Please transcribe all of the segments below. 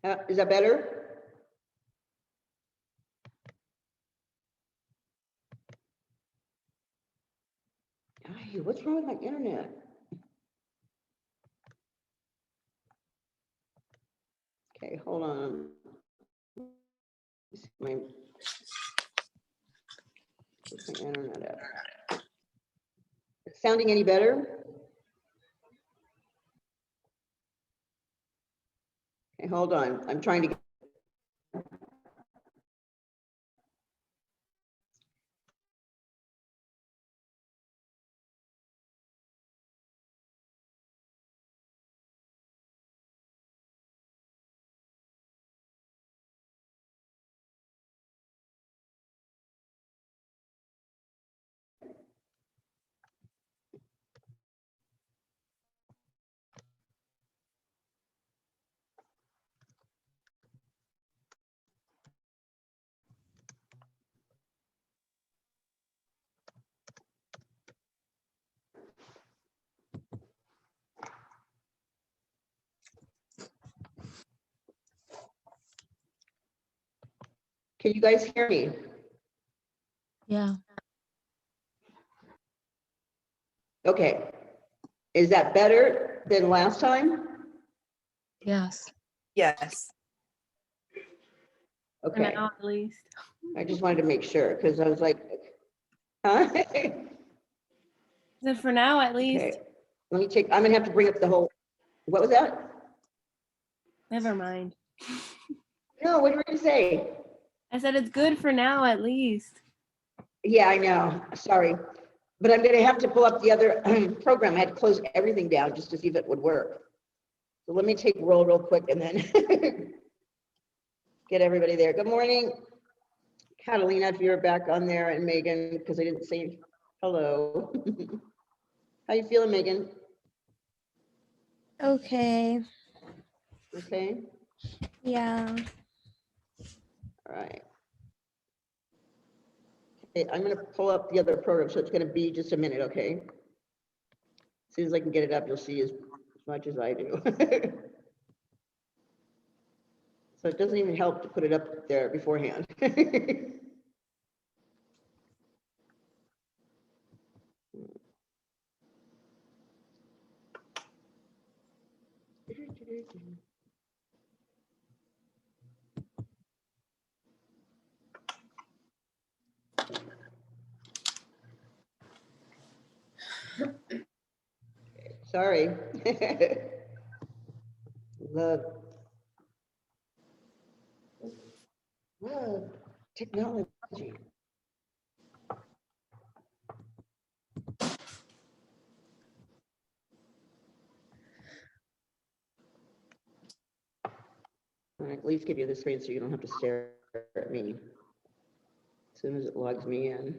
Is that better? Ay, what's wrong with my internet? Okay, hold on. My internet up. Sounding any better? Okay, hold on. I'm trying to get. Can you guys hear me? Yeah. Okay. Is that better than last time? Yes. Yes. For Okay. now, at least. I just wanted to make sure because I was like, huh? Is it for now, at least? Okay. Let me take, I'm gonna have to bring up the whole, what was that? Never mind. No, what were you gonna say? I said it's good for now, at least. Yeah, I know, sorry. But I'm gonna have to pull up the other program. I had to close everything down just to see if it would work. So let me take roll real quick and then get everybody there. Good morning, Catalina, if you're back on there, and Megan, because I didn't say hello. How you feeling, Megan? Okay. Okay, Yeah. all right. Okay, I'm gonna pull up the other program, so it's gonna be just a minute, okay? As soon as I can get it up, you'll see as much as I do. So it doesn't even help to put it up there beforehand. Sorry. Love technology. I'll at least give you the screen so you don't have to stare at me as soon as it logs me in.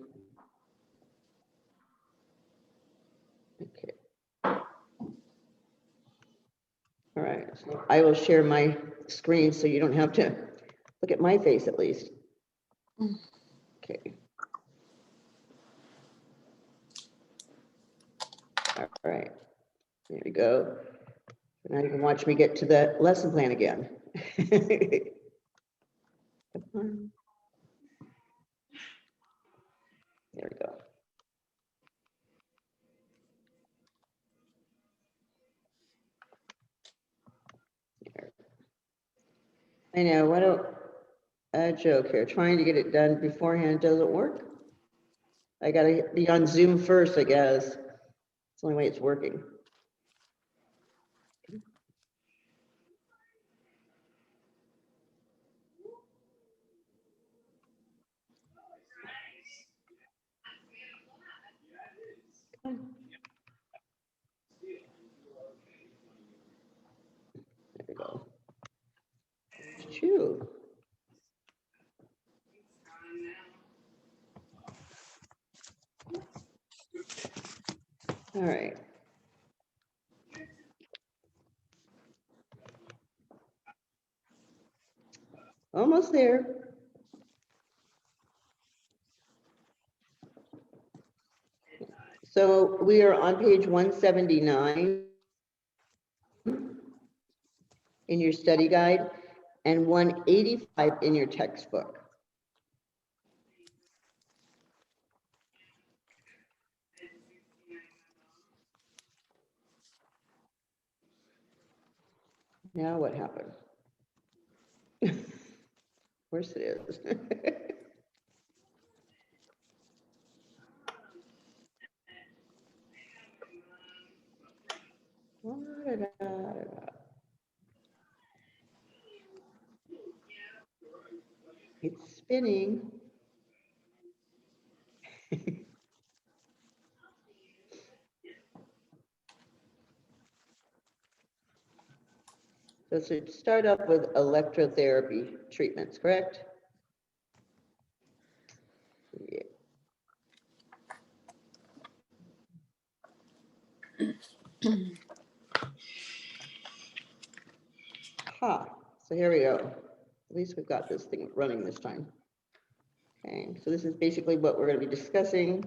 Okay. All right, so I will share my screen so you don't have to look at my face at least. Okay. All right, there we go. Now you can watch me get to the lesson plan again. There we go. There. I know, what a joke here. Trying to get it done beforehand doesn't work. I gotta be on Zoom first, I guess. It's the only way it's working. There we go. Phew. All right. Almost there. So we are on page 179 in your study guide. and 185 in your textbook. Now what happened? Of course it is. It's spinning. So it should start up with electrotherapy treatments, correct? Yeah. Ha, so here we go. At least we've got this thing running this time. Okay, so this is basically what we're going to be discussing.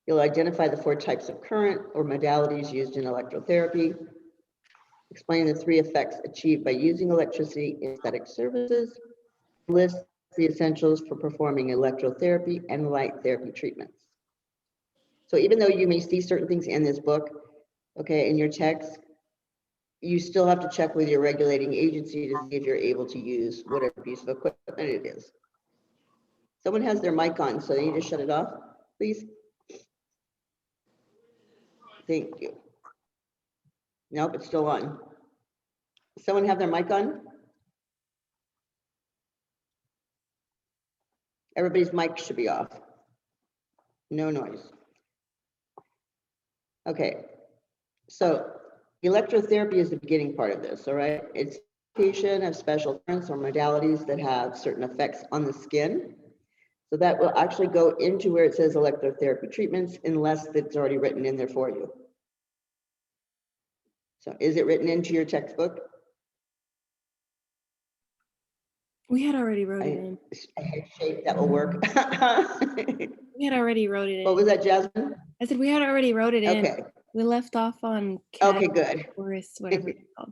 You'll identify the 4 types of current or modalities used in electrotherapy. Explain the 3 effects achieved by using electricity in aesthetic services. List the essentials for performing electrotherapy and light therapy treatments. So even though you may see certain things in this book, okay, in your text, you still have to check with your regulating agency to see if you're able to use whatever piece of equipment it is. Someone has their mic on, so you just shut it off, please. Thank you. Nope, it's still on. Someone have their mic on? Everybody's mic should be off. No noise. Okay, so electrotherapy is the beginning part of this, all right? It's application of special currents or modalities that have certain effects on the skin. So that will actually go into where it says electrotherapy treatments unless it's already written in there for you. So is it written into your textbook? We had already wrote it in. A head shape that will work. We had already wrote it in. What was that, Jasmine? I said we had already wrote it in. Okay. We left off on Okay, good. Forest, whatever it's called.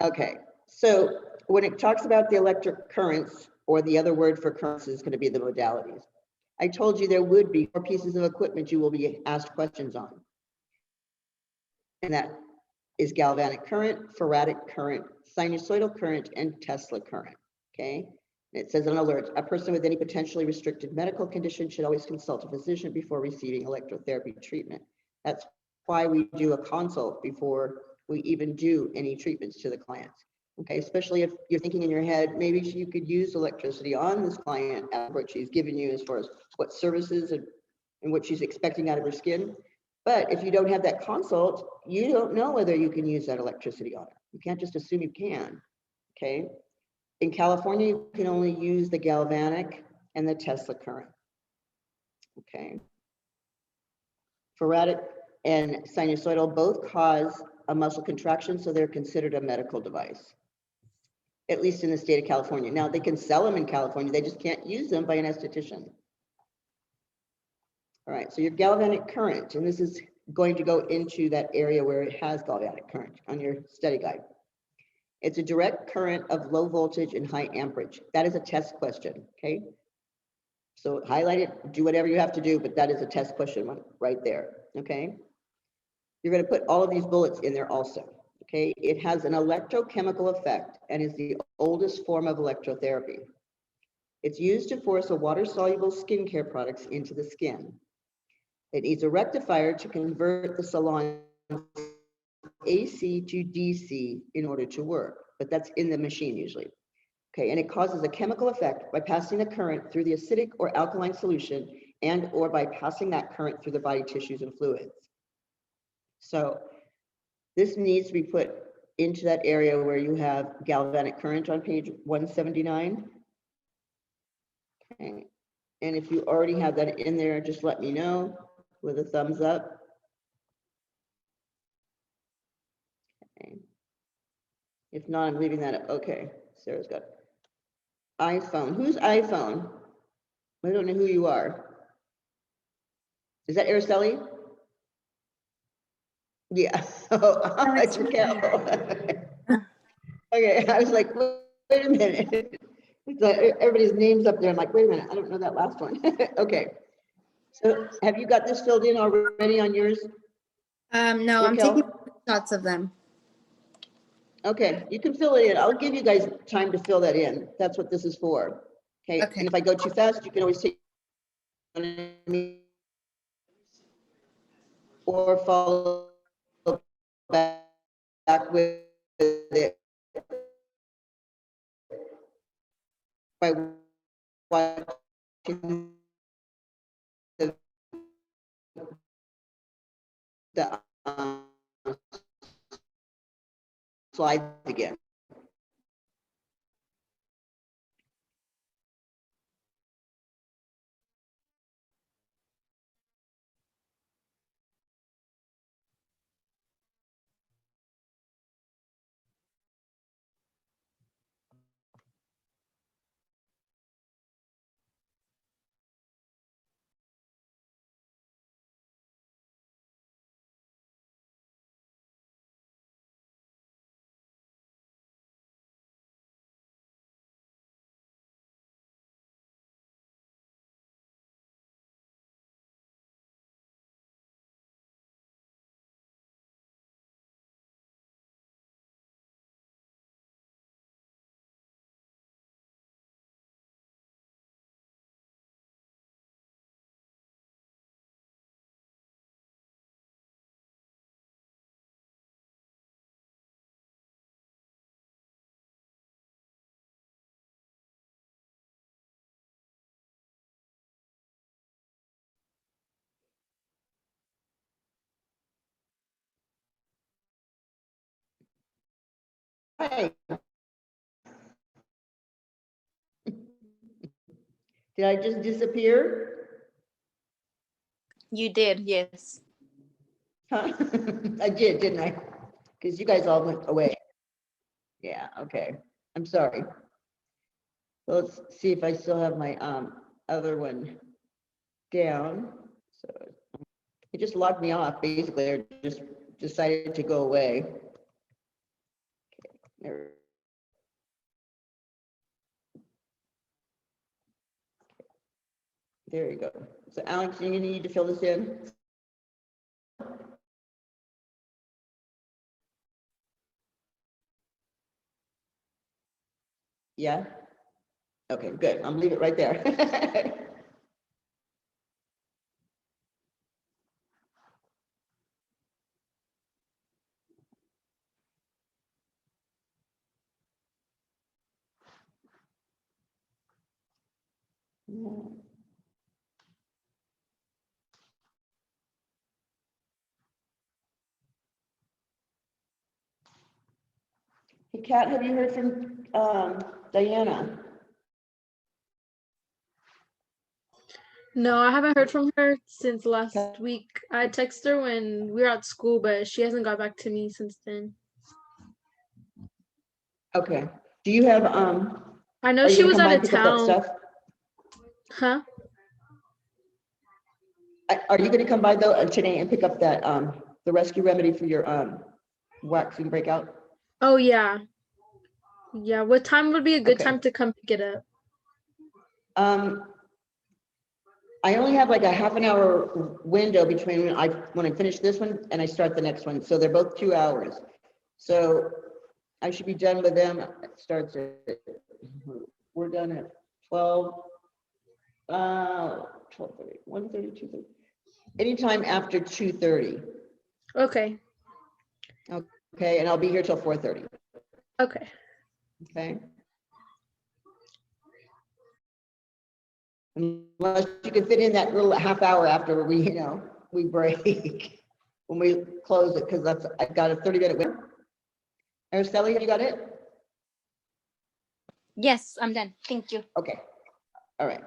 Okay, so when it talks about the electric currents, or the other word for currents is going to be the modalities. I told you there would be 4 pieces of equipment you will be asked questions on. And that is galvanic current, faradic current, sinusoidal current, and Tesla current, okay? And it says on alert, a person with any potentially restricted medical condition should always consult a physician before receiving electrotherapy treatment. That's why we do a consult before we even do any treatments to the clients. Okay, especially if you're thinking in your head, maybe you could use electricity on this client at what she's given you as far as what services and what she's expecting out of her skin. But if you don't have that consult, you don't know whether you can use that electricity on her. You can't just assume you can, okay? In California, you can only use the galvanic and the Tesla current, okay? Faradic and sinusoidal both cause a muscle contraction, so they're considered a medical device, at least in the state of California. Now, they can sell them in California, they just can't use them by an esthetician. All right, so your galvanic current, and this is going to go into that area where it has galvanic current on your study guide. It's a direct current of low voltage and high amperage. That is a test question, okay? So highlight it, do whatever you have to do, but that is a test question right there, okay? You're going to put all of these bullets in there also, okay? It has an electrochemical effect and is the oldest form of electrotherapy. It's used to force a water-soluble skincare products into the skin. It needs a rectifier to convert the salon AC to DC in order to work, but that's in the machine usually. Okay, and it causes a chemical effect by passing the current through the acidic or alkaline solution and or by passing that current through the body tissues and fluids. So this needs to be put into that area where you have galvanic current on page 179. Okay, and if you already have that in there, just let me know with a thumbs up. Okay. If not, I'm leaving that up. Okay, Sarah's got iPhone. Who's iPhone? I don't know who you are. Is that Araceli? Yeah. Oh, it's Raquel. Okay, I was like, wait a minute. It's like everybody's names up there. I'm like, wait a minute, I don't know that last one. Okay. So have you got this filled in already on yours? No, I'm Raquel? taking shots of them. Okay, you can fill it in. I'll give you guys time to fill that in. That's what this is for. Okay, Okay. and if I go too fast, you can always take or follow back with it by watching the slides again. Hi. Did I just disappear? You did, yes. Huh? I did, didn't I? Because you guys all went away. Yeah, okay. I'm sorry. Let's see if I still have my other one down. So it just locked me off, basically, or just decided to go away. Okay, there you go. So Alex, you're gonna need to fill this in. Yeah? Okay, good. I'm gonna leave it right there. Hey, Kat, have you heard from Diana? No, I haven't heard from her since last week. I texted her when we were at school, but she hasn't got back to me since then. Okay. Do you have I know are you she gonna was come out by and of pick up that town. stuff? Huh? Are you gonna come by though today and pick up that the rescue remedy for your waxing breakout? Oh yeah. Yeah. What time would be a good Okay. time to come pick it up? I only have like a half an hour window between when I finish this one and I start the next one. So they're both 2 hours. So I should be done with them. It starts at, we're done at 12, 12:30, 1:30, 2:30. Anytime after 2:30. Okay. Okay, and I'll be here till 4:30. Okay. Okay. Unless you can fit in that little half hour after we break when we close it, because I've got a 30-minute window. Araceli, have you got it? Yes, I'm done. Thank you. Okay. All right.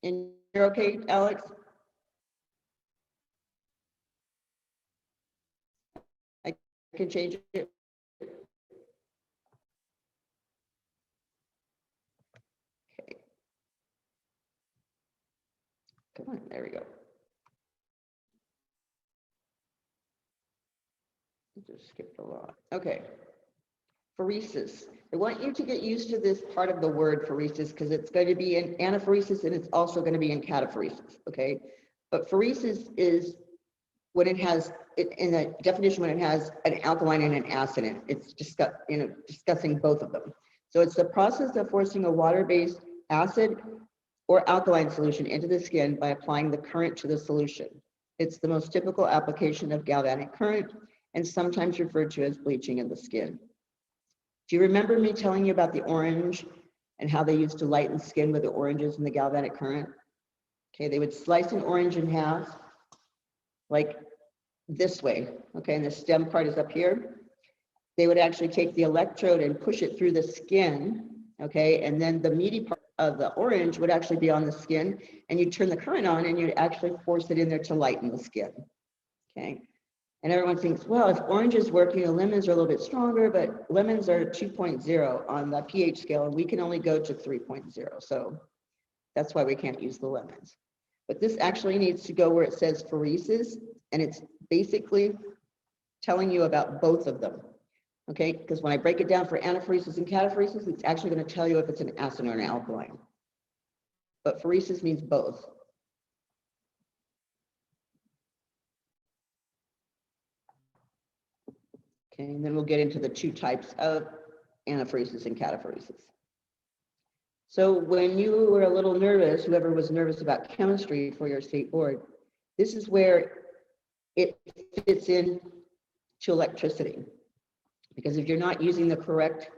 And you're okay, Alex? I can change it. Okay. Come on, there we go. Just skipped a lot. Okay. phoresis. I want you to get used to this part of the word phoresis because it's going to be in anaphoresis and it's also going to be in cataphoresis, okay? But phoresis is when it has, in the definition, when it has an alkaline and an acid in it. It's discussing both of them. So it's the process of forcing a water-based acid or alkaline solution into the skin by applying the current to the solution. It's the most typical application of galvanic current and sometimes referred to as bleaching of the skin. Do you remember me telling you about the orange and how they used to lighten skin with the oranges in the galvanic current? Okay, they would slice an orange in half, like this way, okay, and the stem part is up here. They would actually take the electrode and push it through the skin, okay, and then the meaty part of the orange would actually be on the skin, and you'd turn the current on and you'd actually force it in there to lighten the skin, okay? And everyone thinks, well, if orange is working, lemons are a little bit stronger, but lemons are 2.0 on the pH scale, and we can only go to 3.0. So that's why we can't use the lemons. But this actually needs to go where it says phoresis, and it's basically telling you about both of them, okay? Because when I break it down for anaphoresis and cataphoresis, it's actually going to tell you if it's an acid or an alkaline. But phoresis means both. Okay, and then we'll get into the two types of anaphoresis and cataphoresis. So when you were a little nervous, whoever was nervous about chemistry for your state board, this is where it fits in to electricity. Because if you're not using the correct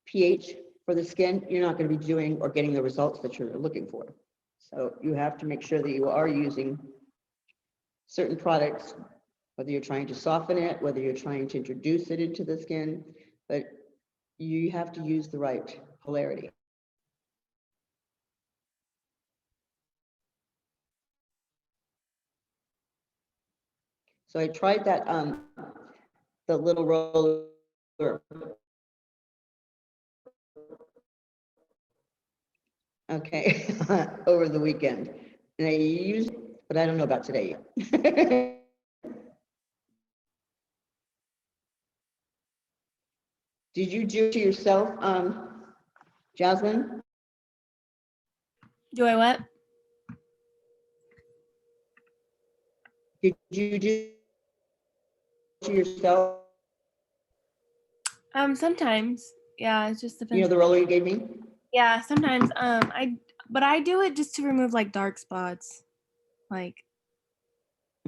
pH for the skin, you're not going to be doing or getting the results that you're looking for. So you have to make sure that you are using certain products, whether you're trying to soften it, whether you're trying to introduce it into the skin, but you have to use the right polarity. So I tried that, the little roller. Okay, over the weekend. And I used it, but I don't know about today yet. Did you do it to yourself, Jasmine? Do I what? Did you do it to yourself? Sometimes. Yeah, it just You depends. know the roller you gave me? Yeah, sometimes. But I do it just to remove like dark spots. Like,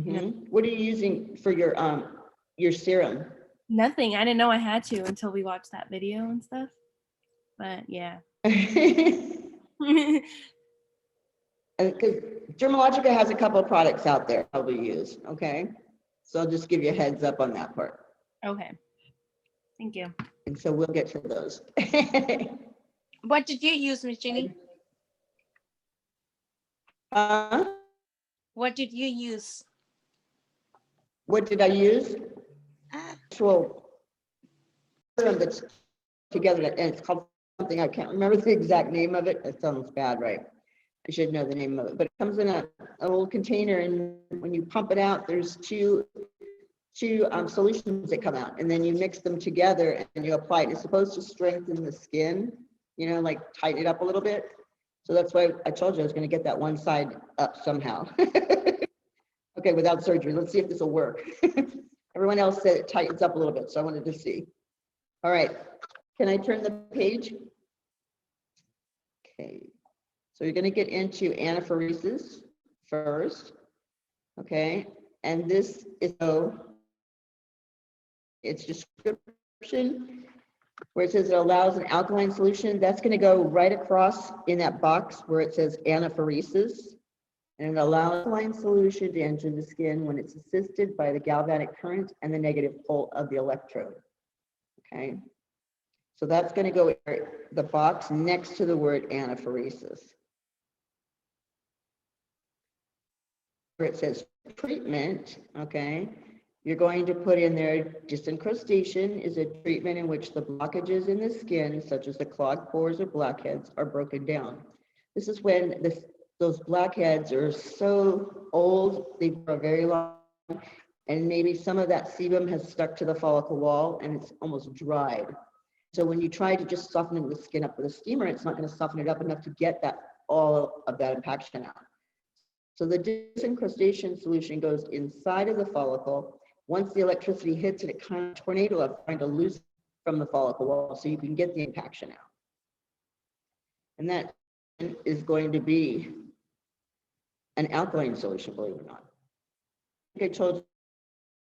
Mm-hmm. What are you using for your serum? nothing. I didn't know I had to until we watched that video and stuff. But yeah. Because Dermalogica has a couple of products out there I'll use, okay? So I'll just give you a heads up on that part. Okay. Thank you. And so we'll get to those. What did you use, Miss Jenny? What did you use? What did I use? Ah, Actual serum that's together, and it's called something, I can't remember the exact name of it. It sounds bad, right? I should know the name of it, but it comes in a little container, and when you pump it out, there's two solutions that come out, and then you mix them together and you apply it. It's supposed to strengthen the skin, you know, like tighten it up a little bit. So that's why I told you I was going to get that one side up somehow. Okay, without surgery. Let's see if this will work. Everyone else said it tightens up a little bit, so I wanted to see. All right, can I turn the page? Okay, so you're going to get into anaphoresis first, okay? And this is its description where it says it allows an alkaline solution. That's going to go right across in that box where it says anaphoresis. And it allows alkaline solution to enter the skin when it's assisted by the galvanic current and the negative pole of the electrode. Okay, so that's going to go in the box next to the word anaphoresis. Where it says treatment, okay, you're going to put in there disincrustation is a treatment in which the blockages in the skin, such as the clogged pores or blackheads, are broken down. This is when those blackheads are so old, they for a very long time, and maybe some of that sebum has stuck to the follicle wall and it's almost dried. So when you try to just soften the skin up with a steamer, it's not going to soften it up enough to get that all of that impaction out. So the disincrustation solution goes inside of the follicle. Once the electricity hits it, it kind of tornado up, trying to loosen from the follicle wall so you can get the impaction out. And that is going to be an alkaline solution, believe it or not. I told you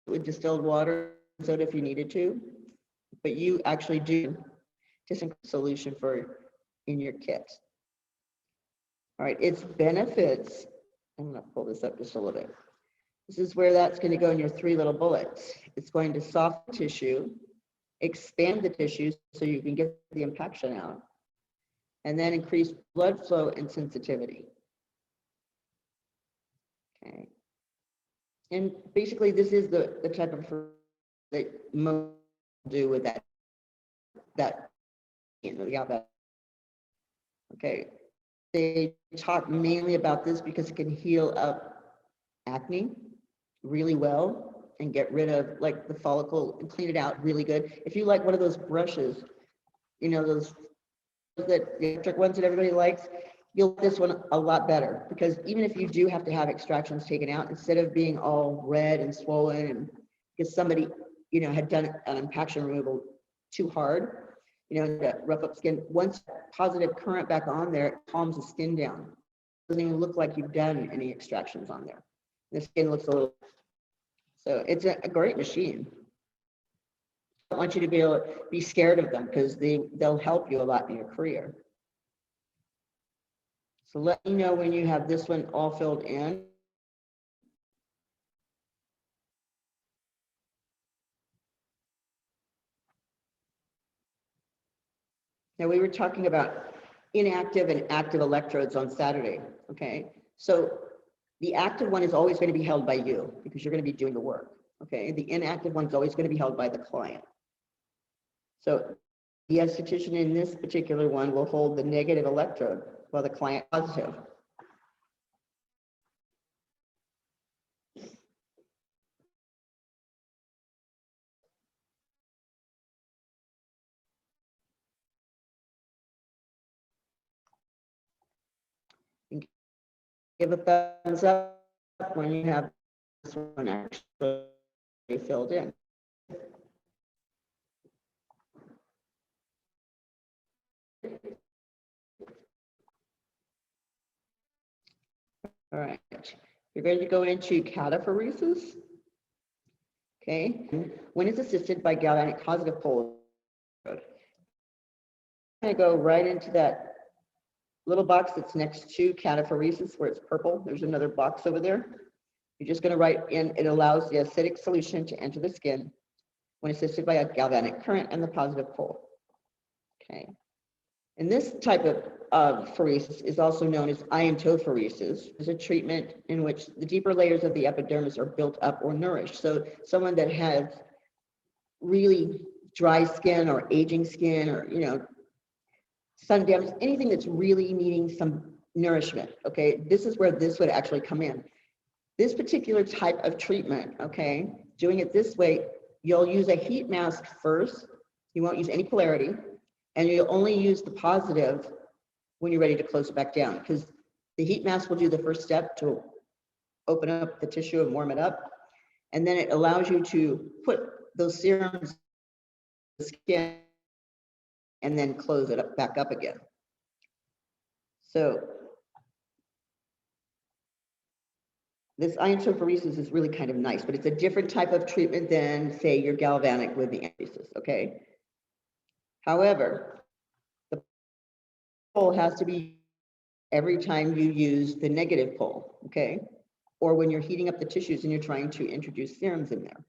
with distilled water, soda if you needed to, but you actually do disincrustation solution for in your kit. All right, its benefits. I'm going to pull this up just a little bit. This is where that's going to go in your 3 little bullets. It's going to soften tissue, expand the tissue so you can get the impaction out, and then increase blood flow and sensitivity. Okay. And basically, this is the type of that most do with that okay. They talk mainly about this because it can heal up acne really well and get rid of like the follicle and clean it out really good. If you like one of those brushes, you know, those that the electric ones that everybody likes, you'll like this one a lot better, because even if you do have to have extractions taken out, instead of being all red and swollen and because somebody, you know, had done an impaction removal too hard, you know, to rough up skin, once positive current back on there, it calms the skin down. It doesn't even look like you've done any extractions on there. The skin looks a little, so it's a great machine. I don't want you to be able to be scared of them because they'll help you a lot in your career. So let me know when you have this one all filled in. Now we were talking about inactive and active electrodes on Saturday, okay? So the active one is always going to be held by you because you're going to be doing the work, okay? The inactive one is always going to be held by the client. So the esthetician in this particular one will hold the negative electrode while the client positive. Give a thumbs up when you have this one actually filled in. All right, you're going to go into cataphoresis. Okay, when it's assisted by galvanic positive pole. I'm going to go right into that little box that's next to cataphoresis where it's purple. There's another box over there. You're just going to write in, it allows the acidic solution to enter the skin when assisted by a galvanic current and the positive pole. Okay. And this type of phoresis is also known as iontophoresis. It's a treatment in which the deeper layers of the epidermis are built up or nourished. So someone that has really dry skin or aging skin or, you know, sun damage, anything that's really needing some nourishment, okay, this is where this would actually come in. This particular type of treatment, okay, doing it this way, you'll use a heat mask first. You won't use any polarity, and you'll only use the positive when you're ready to close it back down, because the heat mask will do the first step to open up the tissue and warm it up, and then it allows you to put those serums in the skin and then close it up, back up again. So this iontophoresis is really kind of nice, but it's a different type of treatment than, say, your galvanic with the anaphoresis, okay? However, the pole has to be every time you use the negative pole, okay? Or when you're heating up the tissues and you're trying to introduce serums in there.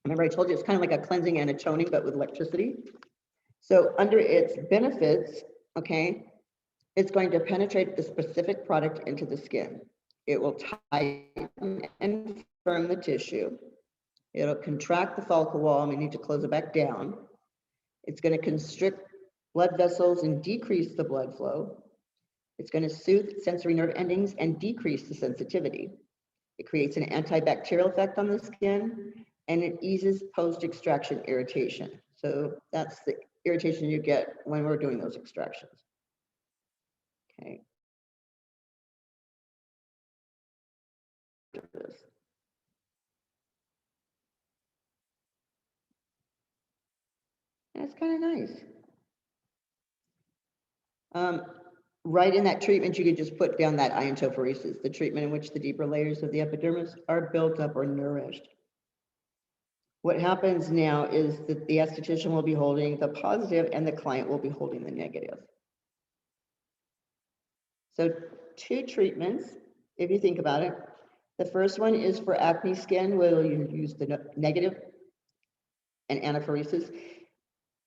Remember I told you it's kind of like a cleansing and a toning, but with electricity. So under its benefits, okay, it's going to penetrate the specific product into the skin. It will tighten and firm the tissue. It'll contract the follicle wall and we need to close it back down. It's going to constrict blood vessels and decrease the blood flow. It's going to soothe sensory nerve endings and decrease the sensitivity. It creates an antibacterial effect on the skin, and it eases post-extraction irritation. So that's the irritation you get when we're doing those extractions. Okay. That's kind of nice. Right in that treatment, you could just put down that iontophoresis, the treatment in which the deeper layers of the epidermis are built up or nourished. What happens now is that the esthetician will be holding the positive and the client will be holding the negative. So 2 treatments, if you think about it. The first one is for acne skin, where you use the negative and anaphoresis.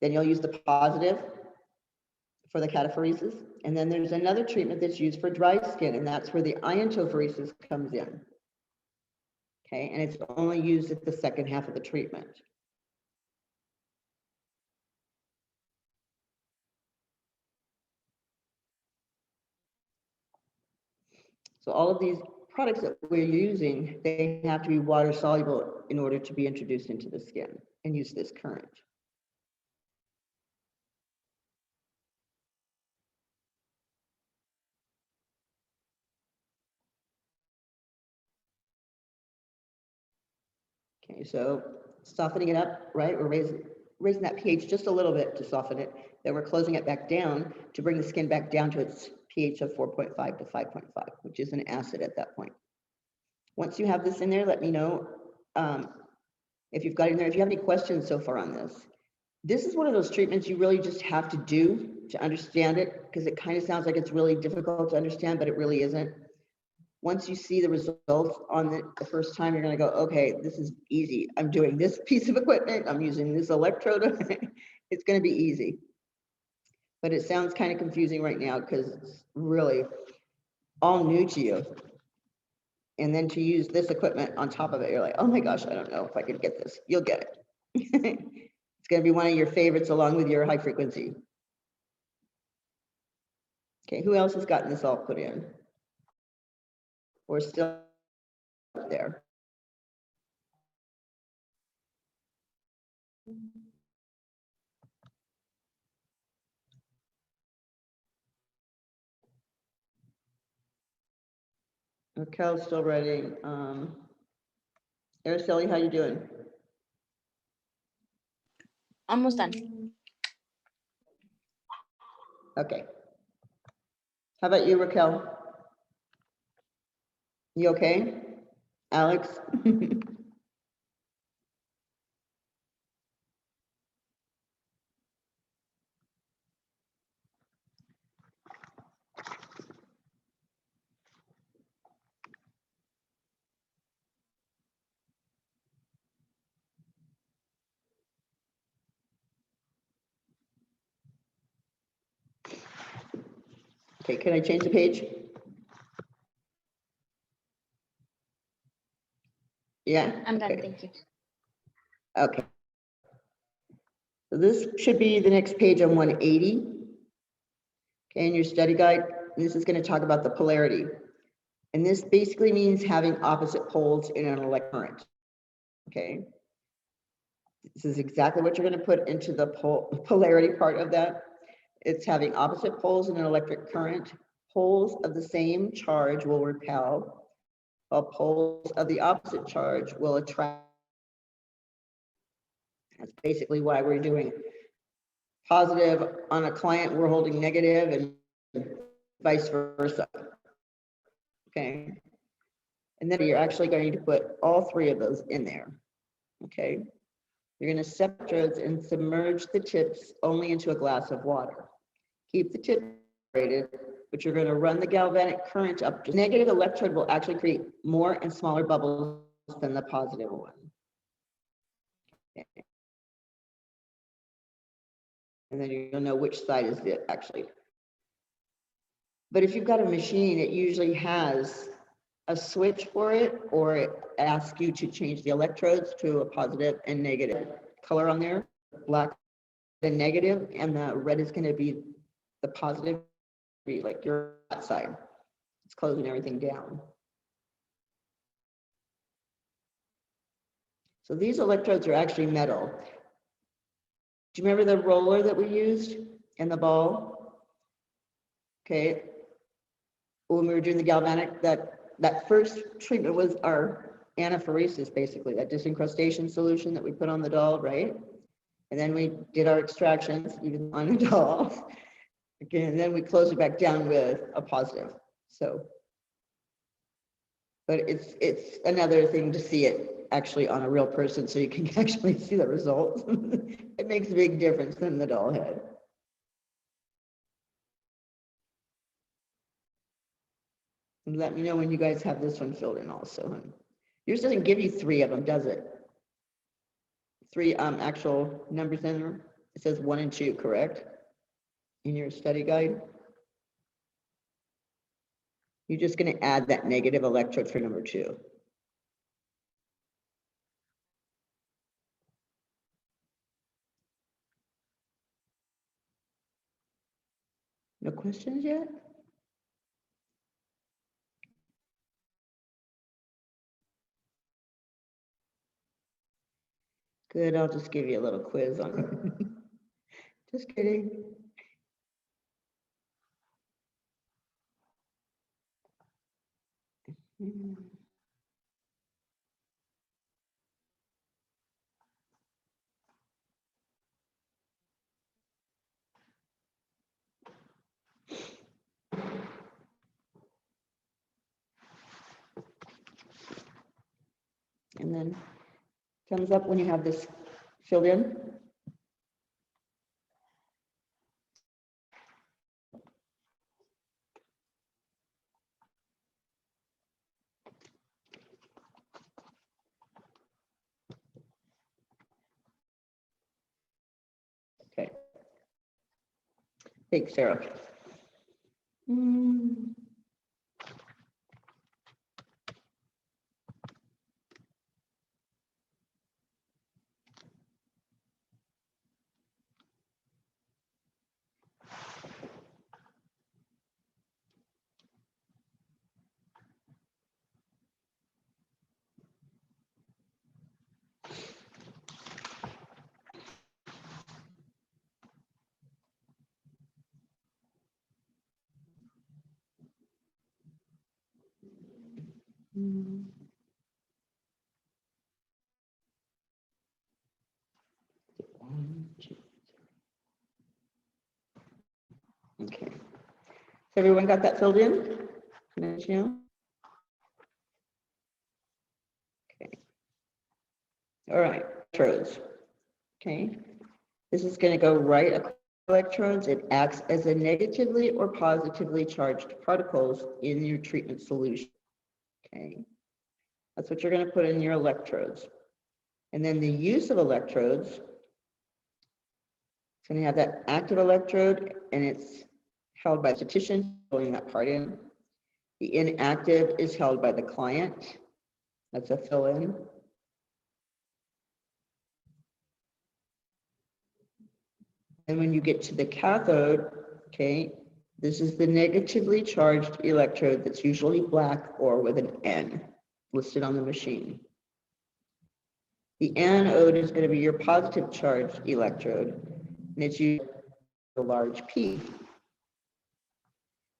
Then you'll use the positive for the cataphoresis. And then there's another treatment that's used for dry skin, and that's where the iontophoresis comes in. Okay, and it's only used at the second half of the treatment. So all of these products that we're using, they have to be water soluble in order to be introduced into the skin and use this current. Okay, so softening it up, right? We're raising that pH just a little bit to soften it. Then we're closing it back down to bring the skin back down to its pH of 4.5 to 5.5, which is an acid at that point. Once you have this in there, let me know if you've got it in there. If you have any questions so far on this. This is one of those treatments you really just have to do to understand it, because it kind of sounds like it's really difficult to understand, but it really isn't. Once you see the results on it the first time, you're going to go, okay, this is easy. I'm doing this piece of equipment. I'm using this electrode. It's going to be easy. But it sounds kind of confusing right now because it's really all new to you. And then to use this equipment on top of it, you're like, oh my gosh, I don't know if I could get this. You'll get it. It's going to be one of your favorites along with your high frequency. Okay, who else has gotten this all put in? Or still up there? Raquel's still writing. Araceli, how you doing? Almost done. Okay. How about you, Raquel? You okay? Alex? Okay, can I change the page? Yeah? I'm done, Okay. thank you. Okay. So this should be the next page on 180. Okay, in your study guide, this is going to talk about the polarity. And this basically means having opposite poles in an electric current. Okay. This is exactly what you're going to put into the polarity part of that. It's having opposite poles in an electric current. Poles of the same charge will repel, while poles of the opposite charge will attract. That's basically why we're doing positive on a client, we're holding negative, and vice versa. Okay. And then you're actually going to put all 3 of those in there. Okay. You're going to separate and submerge the tips only into a glass of water. Keep the tip separated, but you're going to run the galvanic current up. The negative electrode will actually create more and smaller bubbles than the positive one. Okay. And then you'll know which side is it actually. But if you've got a machine, it usually has a switch for it, or it asks you to change the electrodes to a positive and negative color on there. Black the negative, and the red is going to be the positive, be like your side. It's closing everything down. So these electrodes are actually metal. Do you remember the roller that we used and the ball? Okay. When we were doing the galvanic, that first treatment was our anaphoresis, basically, that disincrustation solution that we put on the doll, right? And then we did our extractions, even on the doll. Again, and then we closed it back down with a positive. So, but it's another thing to see it actually on a real person so you can actually see the results. It makes a big difference than the doll head. And let me know when you guys have this one filled in also. Yours doesn't give you 3 of them, does it? 3 actual numbers in there. It says 1 and 2, correct? In your study guide. You're just going to add that negative electrode for number 2. No questions yet? Good, I'll just give you a little quiz on it. Just kidding. And then thumbs up when you have this filled in. Okay. Thanks, Sarah. Okay. So everyone got that filled in? Okay. All right, electrodes. Okay. This is going to go right across electrodes. It acts as a negatively or positively charged particles in your treatment solution. Okay. That's what you're going to put in your electrodes. And then the use of electrodes, it's going to have that active electrode, and it's held by the statistician, filling that part in. The inactive is held by the client. That's a fill in. And when you get to the cathode, okay, this is the negatively charged electrode that's usually black or with an N listed on the machine. The anode is going to be your positive charged electrode, and it's usually a large P.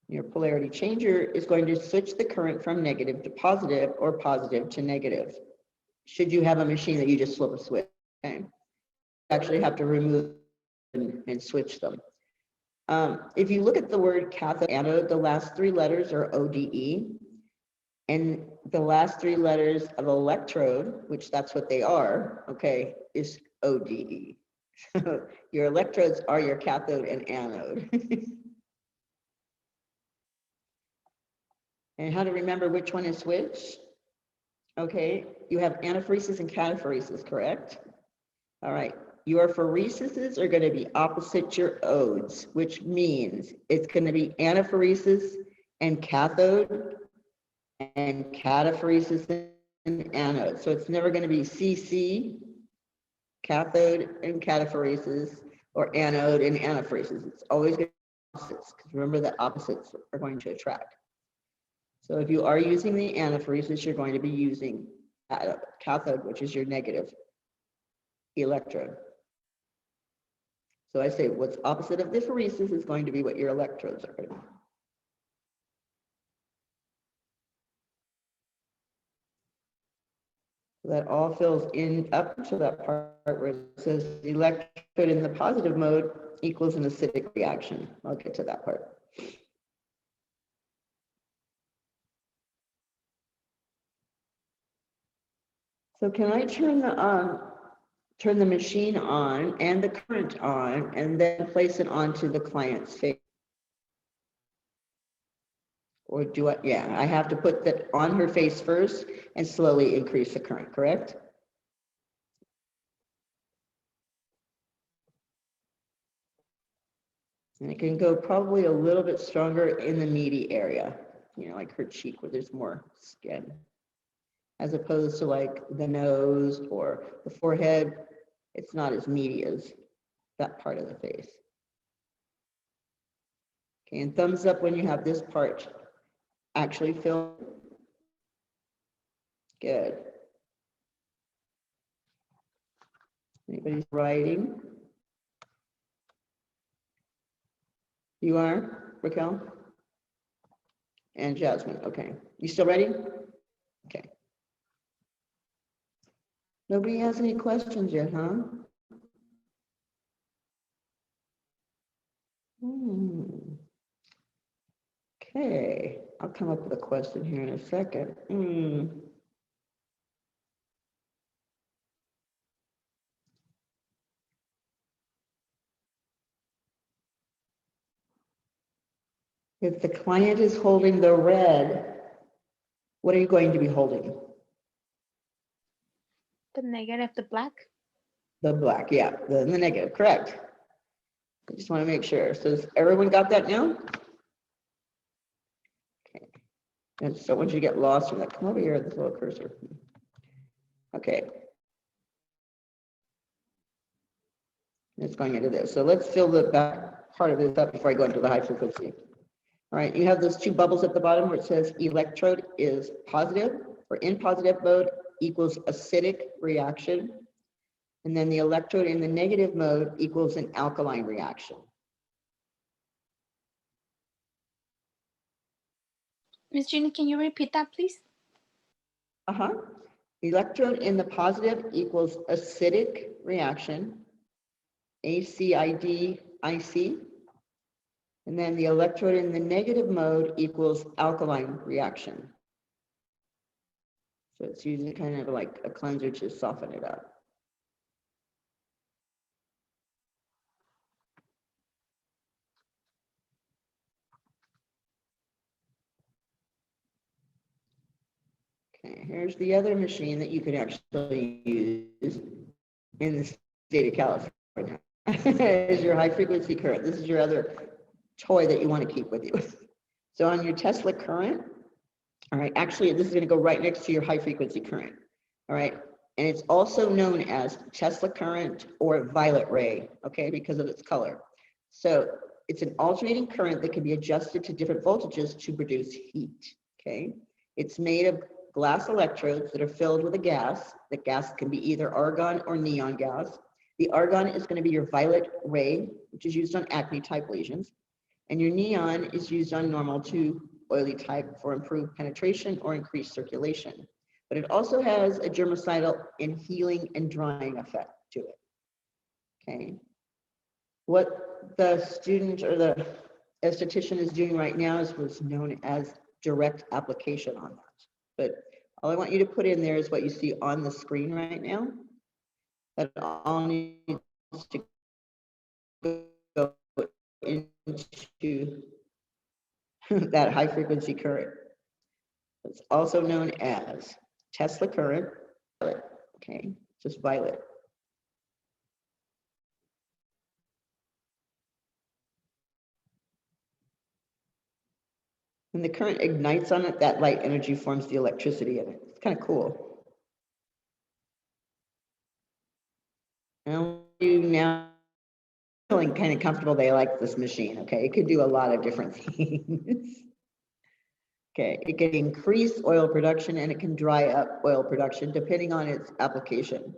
Your polarity changer is going to switch the current from negative to positive or positive to negative. Should you have a machine that you just flip a switch, okay? You actually have to remove and switch them. If you look at the word cathode, anode, the last 3 letters are ODE, and the last 3 letters of electrode, which that's what they are, okay, is ODE. So your electrodes are your cathode and anode. And how to remember which one is which? Okay, you have anaphoresis and cataphoresis, correct? All right, your phoreses are going to be opposite your odes, which means it's going to be anaphoresis and cathode and cataphoresis and anode. So it's never going to be CC, cathode and cataphoresis, or anode and anaphoresis. It's always going to be opposites, because remember that opposites are going to attract. So if you are using the anaphoresis, you're going to be using cathode, which is your negative electrode. So I say what's opposite of diaphoresis is going to be what your electrodes are going to be. So that all fills in up to that part where it says the electrode in the positive mode equals an acidic reaction. I'll get to that part. So can I turn the machine on and the current on and then place it onto the client's face? Or do I, yeah, I have to put that on her face first and slowly increase the current, correct? And it can go probably a little bit stronger in the meaty area, you know, like her cheek where there's more skin, as opposed to like the nose or the forehead. It's not as meaty as that part of the face. Okay, and thumbs up when you have this part actually filled. Good. Anybody's writing? You are, Raquel? And Jasmine, okay. You still ready? Okay. Nobody has any questions yet, huh? Okay, I'll come up with a question here in a second. If the client is holding the red, what are you going to be holding? The negative, the black. The black, yeah, the negative, correct. I just want to make sure. So has everyone got that now? Okay. And so once you get lost from that, come over here, this little cursor. Okay. It's going into this. So let's fill the back part of this up before I go into the high frequency. All right, you have those two bubbles at the bottom where it says electrode is positive or in positive mode equals acidic reaction. And then the electrode in the negative mode equals an alkaline reaction. Miss Jeannie, can you repeat that, please? Electrode in the positive equals acidic reaction, ACID-IC. And then the electrode in the negative mode equals alkaline reaction. So it's using kind of like a cleanser to soften it up. Okay, here's the other machine that you can actually use in the state of California. Is your high frequency current. This is your other toy that you want to keep with you. So on your Tesla current, all right, actually this is going to go right next to your high frequency current. All right, and it's also known as Tesla current or violet ray, okay, because of its color. So it's an alternating current that can be adjusted to different voltages to produce heat, okay? It's made of glass electrodes that are filled with a gas. The gas can be either argon or neon gas. The argon is going to be your violet ray, which is used on acne type lesions. And your neon is used on normal to oily type for improved penetration or increased circulation. But it also has a germicidal and healing and drying effect to it. Okay. What the student or the esthetician is doing right now is what's known as direct application on that. But all I want you to put in there is what you see on the screen right now. That all needs to go into that high frequency current. It's also known as Tesla current, okay, just violet. When the current ignites on it, that light energy forms the electricity in it. It's kind of cool. Now you now feeling kind of comfortable they like this machine, okay? It could do a lot of different things. Okay, it can increase oil production and it can dry up oil production depending on its application.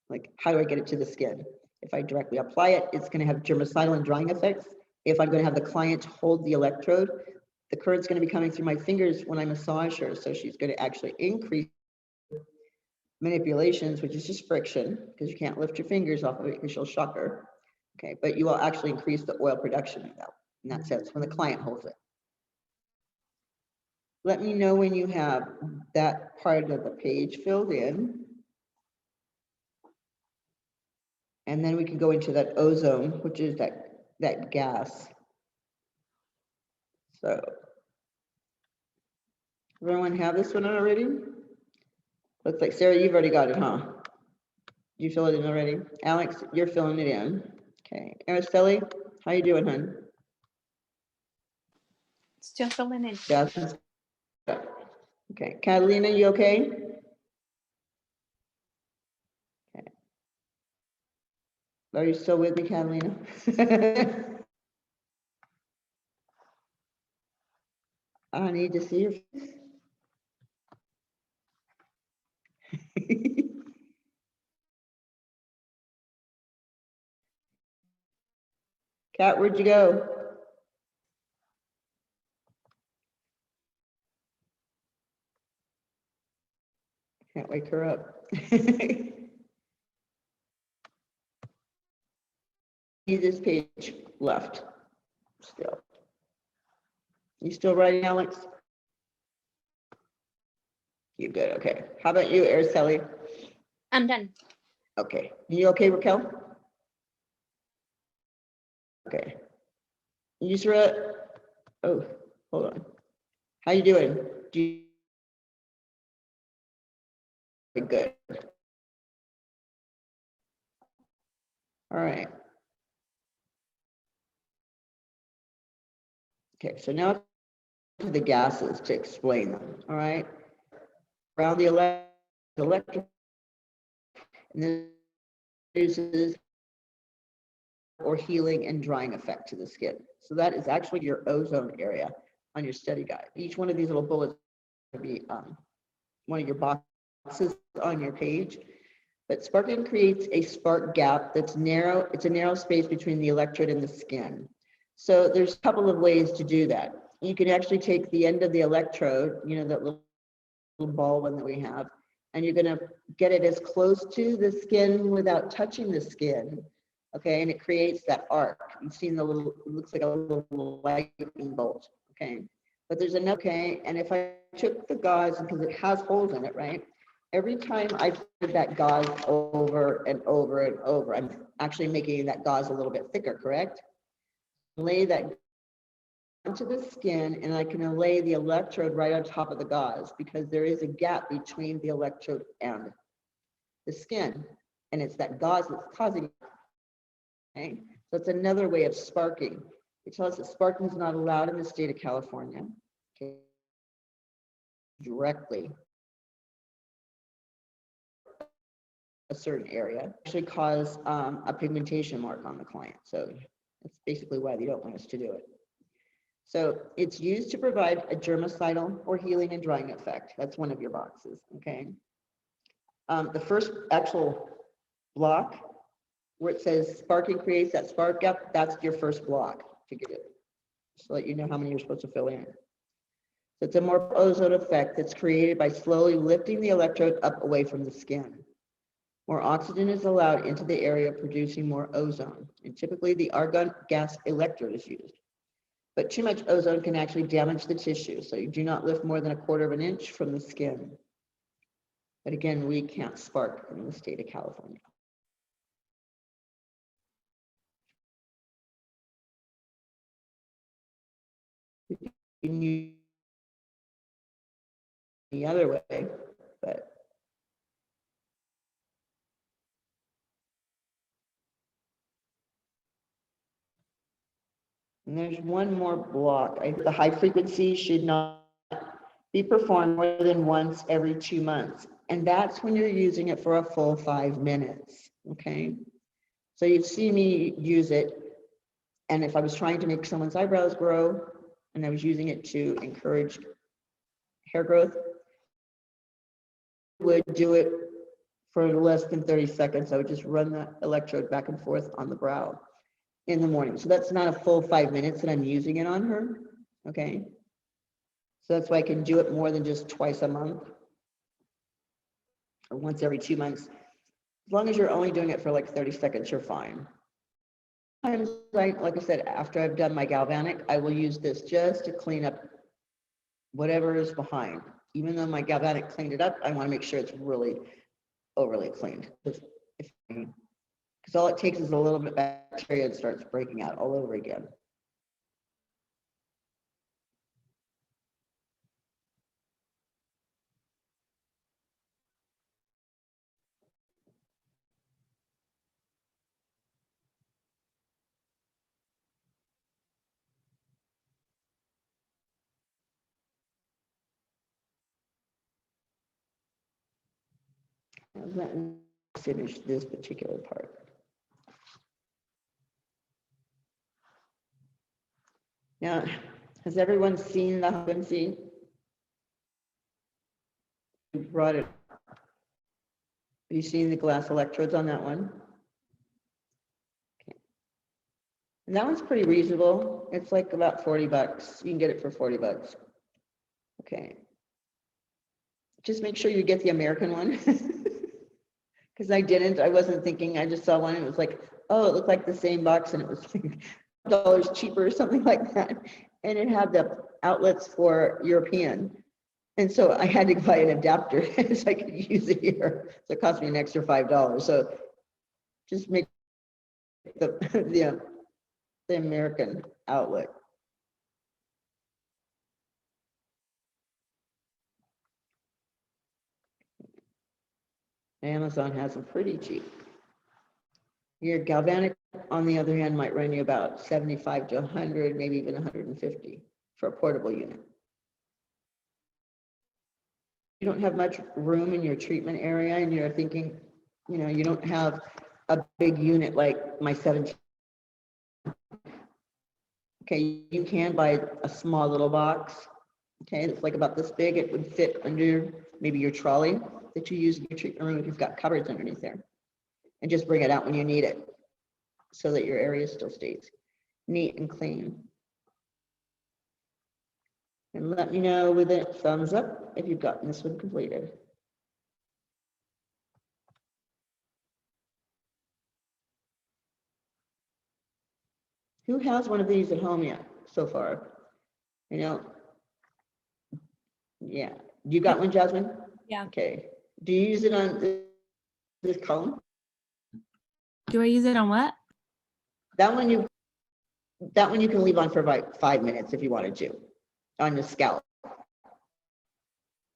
Like, how do I get it to the skin? If I directly apply it, it's going to have germicidal and drying effects. If I'm going to have the client hold the electrode, the current's going to be coming through my fingers when I massage her. So she's going to actually increase manipulations, which is just friction, because you can't lift your fingers off of it because you'll shock her. Okay, but you will actually increase the oil production in that sense when the client holds it. Let me know when you have that part of the page filled in. And then we can go into that ozone, which is that gas. So, everyone have this one already? Looks like, Sarah, you've already got it, huh? You fill it in already? Alex, you're filling it in. Okay, Araceli, how you doing, hon? Still filling in. Yeah. Okay, Catalina, you okay? Okay. Are you still with me, Catalina? I need to see your face. Kat, where'd you go? Can't wake her up. See this page left still. You still writing, Alex? You good, okay. How about you, Araceli? I'm done. Okay, you okay, Raquel? Okay. Yusra, oh, hold on. How you doing? Good. All right. Okay, so now to the gases to explain them, all right? Around the electric, and then produces or healing and drying effect to the skin. So that is actually your ozone area on your study guide. Each one of these little bullets will be one of your boxes on your page. But sparking creates a spark gap that's narrow. It's a narrow space between the electrode and the skin. So there's a couple of ways to do that. You can actually take the end of the electrode, you know, that little ball one that we have, and you're going to get it as close to the skin without touching the skin. Okay, and it creates that arc. You've seen the little, it looks like a little lightning bolt. Okay, but there's another, okay, and if I took the gauze, because it has holes in it, right? Every time I put that gauze over and over and over, I'm actually making that gauze a little bit thicker, correct? Lay that onto the skin, and I can lay the electrode right on top of the gauze because there is a gap between the electrode and the skin, and it's that gauze that's causing it. Okay, so it's another way of sparking. It tells us that sparking is not allowed in the state of California. Okay, directly a certain area actually cause a pigmentation mark on the client. So that's basically why they don't want us to do it. So it's used to provide a germicidal or healing and drying effect. That's one of your boxes, okay? The first actual block where it says sparking creates that spark gap, that's your first block to get it. So let you know how many you're supposed to fill in. So it's a more ozone effect that's created by slowly lifting the electrode up away from the skin. More oxygen is allowed into the area, producing more ozone. And typically the argon gas electrode is used. But too much ozone can actually damage the tissue, so you do not lift more than 1/4 of an inch from the skin. But again, we can't spark in the state of California. You can use the other way, but and there's one more block. The high frequency should not be performed more than once every 2 months. And that's when you're using it for a full 5 minutes, okay? So you've seen me use it. And if I was trying to make someone's eyebrows grow and I was using it to encourage hair growth, would do it for less than 30 seconds. I would just run the electrode back and forth on the brow in the morning. So that's not a full 5 minutes that I'm using it on her, okay? So that's why I can do it more than just twice a month or once every 2 months. As long as you're only doing it for like 30 seconds, you're fine. Sometimes, like I said, after I've done my galvanic, I will use this just to clean up whatever is behind. Even though my galvanic cleaned it up, I want to make sure it's really overly cleaned. Because all it takes is a little bit of bacteria and starts breaking out all over again. Let me finish this particular part. Now, has everyone seen the frequency? You brought it. Have you seen the glass electrodes on that one? Okay. And that one's pretty reasonable. It's like about 40 bucks. You can get it for 40 bucks. Okay. Just make sure you get the American one. Because I wasn't thinking, I just saw one and it was like, oh, it looked like the same box and it was like $2 cheaper or something like that. And it had the outlets for European. And so I had to buy an adapter so I could use it here. So it cost me an extra $5. So just make the American outlet. Amazon has them pretty cheap. Your galvanic, on the other hand, might run you about 75 to 100, maybe even 150 for a portable unit. You don't have much room in your treatment area and you're thinking, you know, you don't have a big unit like my 17. Okay, you can buy a small little box. Okay, it's like about this big. It would fit under maybe your trolley that you use in your treatment room if you've got cupboards underneath there. And just bring it out when you need it so that your area still stays neat and clean. And let me know with a thumbs up if you've gotten this one completed. Who has one of these at home yet so far? You know, yeah. You got one, Jasmine? Yeah. Okay. Do you use it on this column? Do I use it on what? That one you can leave on for about 5 minutes if you wanted to, on the scalp.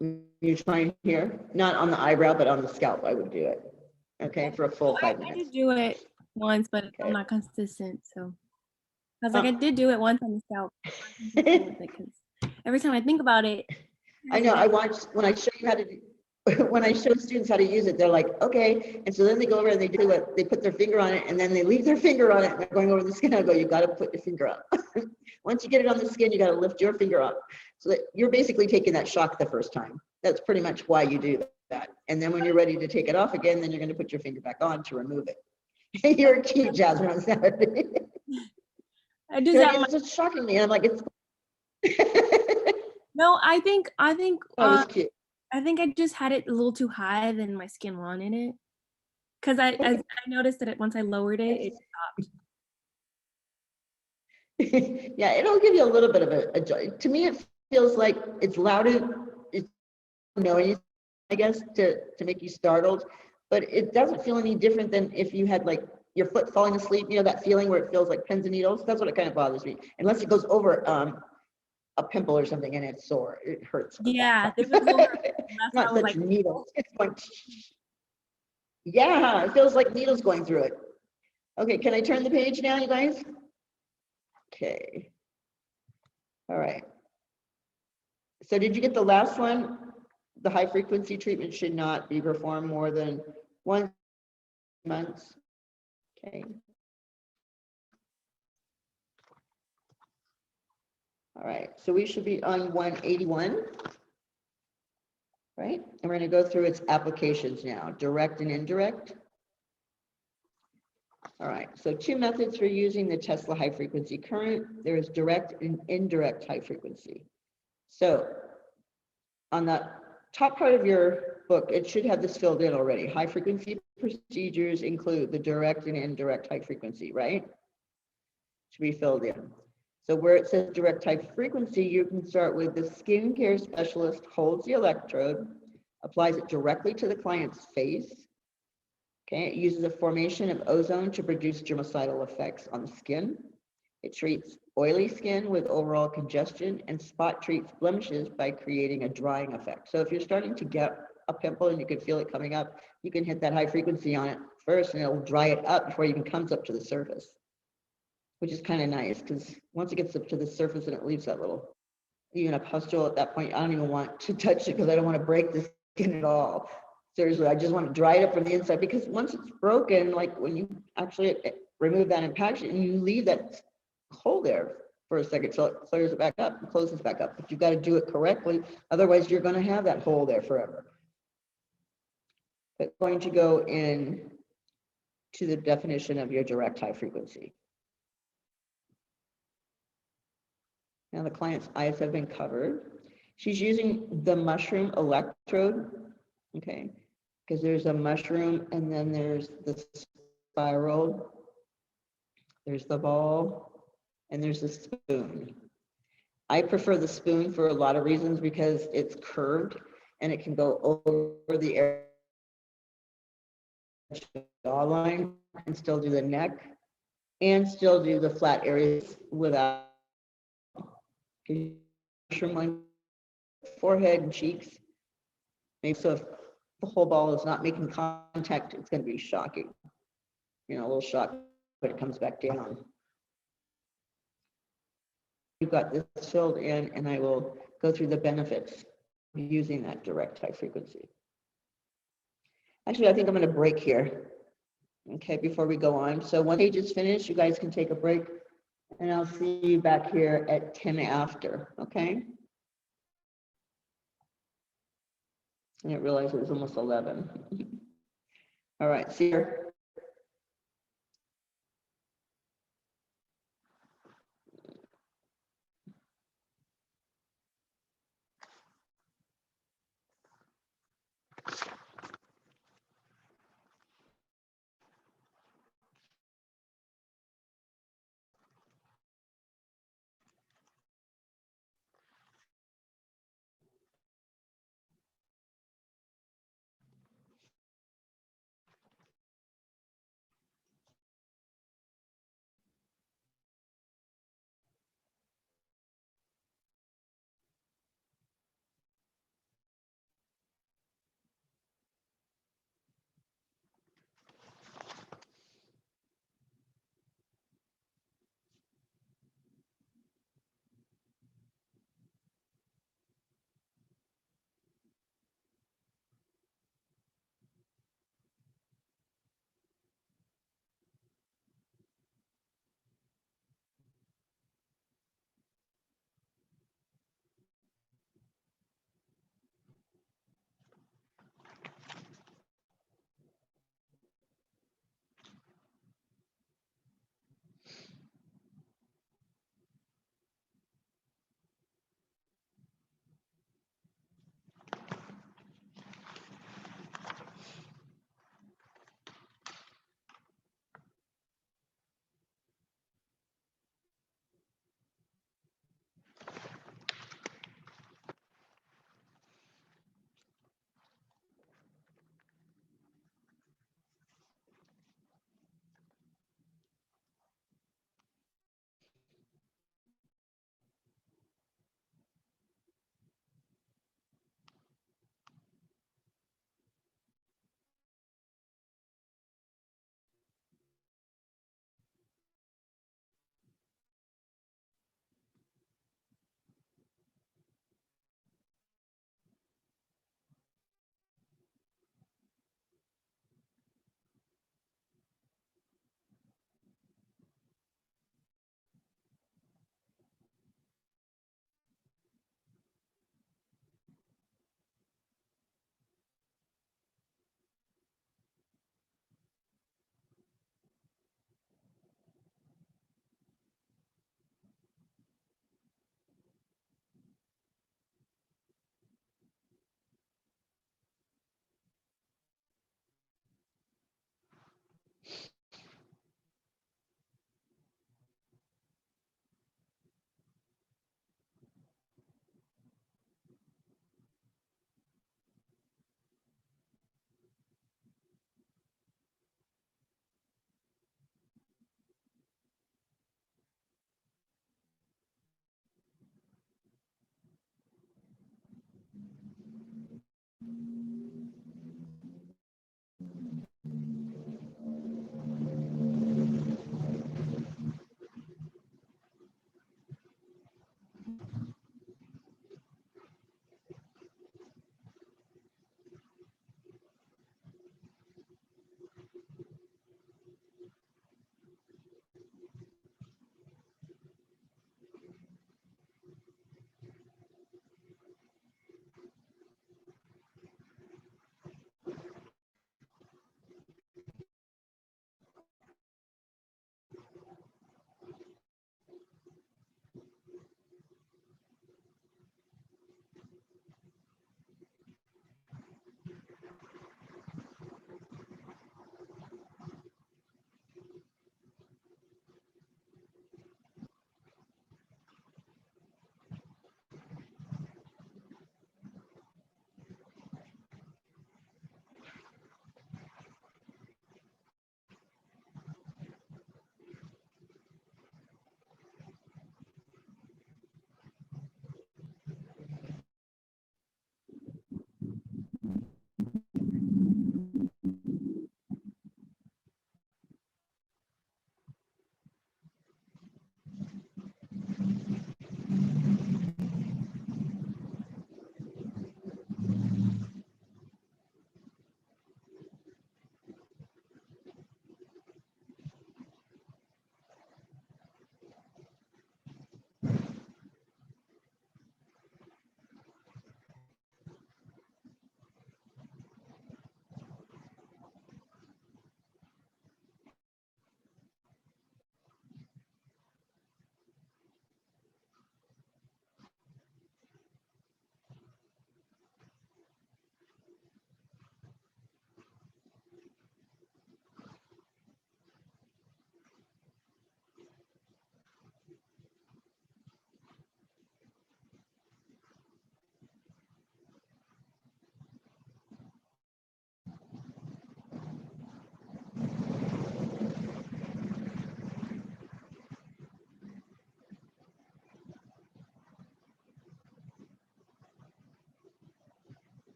You're trying here, not on the eyebrow, but on the scalp, I would do it. Okay, for a full 5 I minutes. did do it once, but Okay. I'm not consistent. So I was like, I did do it once on the scalp. Because every time I think about it, I know, I watched, when I show you how to do, when I show students how to use it, they're like, okay. And so then they go over and they do it, they put their finger on it and then they leave their finger on it and they're going over the skin. I go, you got to put your finger up. Once you get it on the skin, you got to lift your finger up. So that you're basically taking that shock the first time. That's pretty much why you do that. And then when you're ready to take it off again, then you're going to put your finger back on to remove it. You're cute, Jasmine. I do You're that. like, it's shocking me. And I'm like, it's. No, I think That was cute. I think I just had it a little too high than my skin wanted it. Because I noticed that once I lowered it, it stopped. Yeah, it'll give you a little bit of a joy. To me, it feels like it's louder. It's noise, I guess, to make you startled, but it doesn't feel any different than if you had like your foot falling asleep. You know that feeling where it feels like pins and needles. That's what it kind of bothers me. Unless it goes over a pimple or something and it's sore, it hurts. Yeah, there was over. Not such like, needles. It's going. Yeah, it feels like needles going through it. Okay, can I turn the page now, you guys? Okay. All right. So did you get the last one? The high frequency treatment should not be performed more than 1 month. Okay. All right, so we should be on 181. right? And we're going to go through its applications now, direct and indirect. All right, so two methods for using the Tesla high frequency current. There is direct and indirect high frequency. So on the top part of your book, it should have this filled in already. High frequency procedures include the direct and indirect high frequency, right? Should be filled in. So where it says direct high frequency, you can start with the skincare specialist holds the electrode, applies it directly to the client's face. Okay, it uses a formation of ozone to produce germicidal effects on the skin. It treats oily skin with overall congestion and spot treats blemishes by creating a drying effect. So if you're starting to get a pimple and you can feel it coming up, you can hit that high frequency on it first and it'll dry it up before it even comes up to the surface, which is kind of nice because once it gets up to the surface and it leaves that little, even a pustule at that point, I don't even want to touch it because I don't want to break the skin at all. Seriously, I just want to dry it up from the inside because once it's broken, like when you actually remove that impaction and you leave that hole there for a second so it clears it back up and closes back up. But you've got to do it correctly. Otherwise, you're going to have that hole there forever. But going to go in to the definition of your direct high frequency. Now the client's eyes have been covered. She's using the mushroom electrode, okay? Because there's a mushroom and then there's the spiral, there's the ball, and there's the spoon. I prefer the spoon for a lot of reasons because it's curved and it can go over the edge of the jawline and still do the neck and still do the flat areas without mushroom line, forehead and cheeks. Maybe so if the whole ball is not making contact, it's going to be shocking. You know, a little shock when it comes back down. You've got this filled in, and I will go through the benefits of using that direct high frequency. Actually, I think I'm going to break here, okay, before we go on. So when page is finished, you guys can take a break, and I'll see you back here at 10 after, okay? I didn't realize it was almost 11. All right, see you.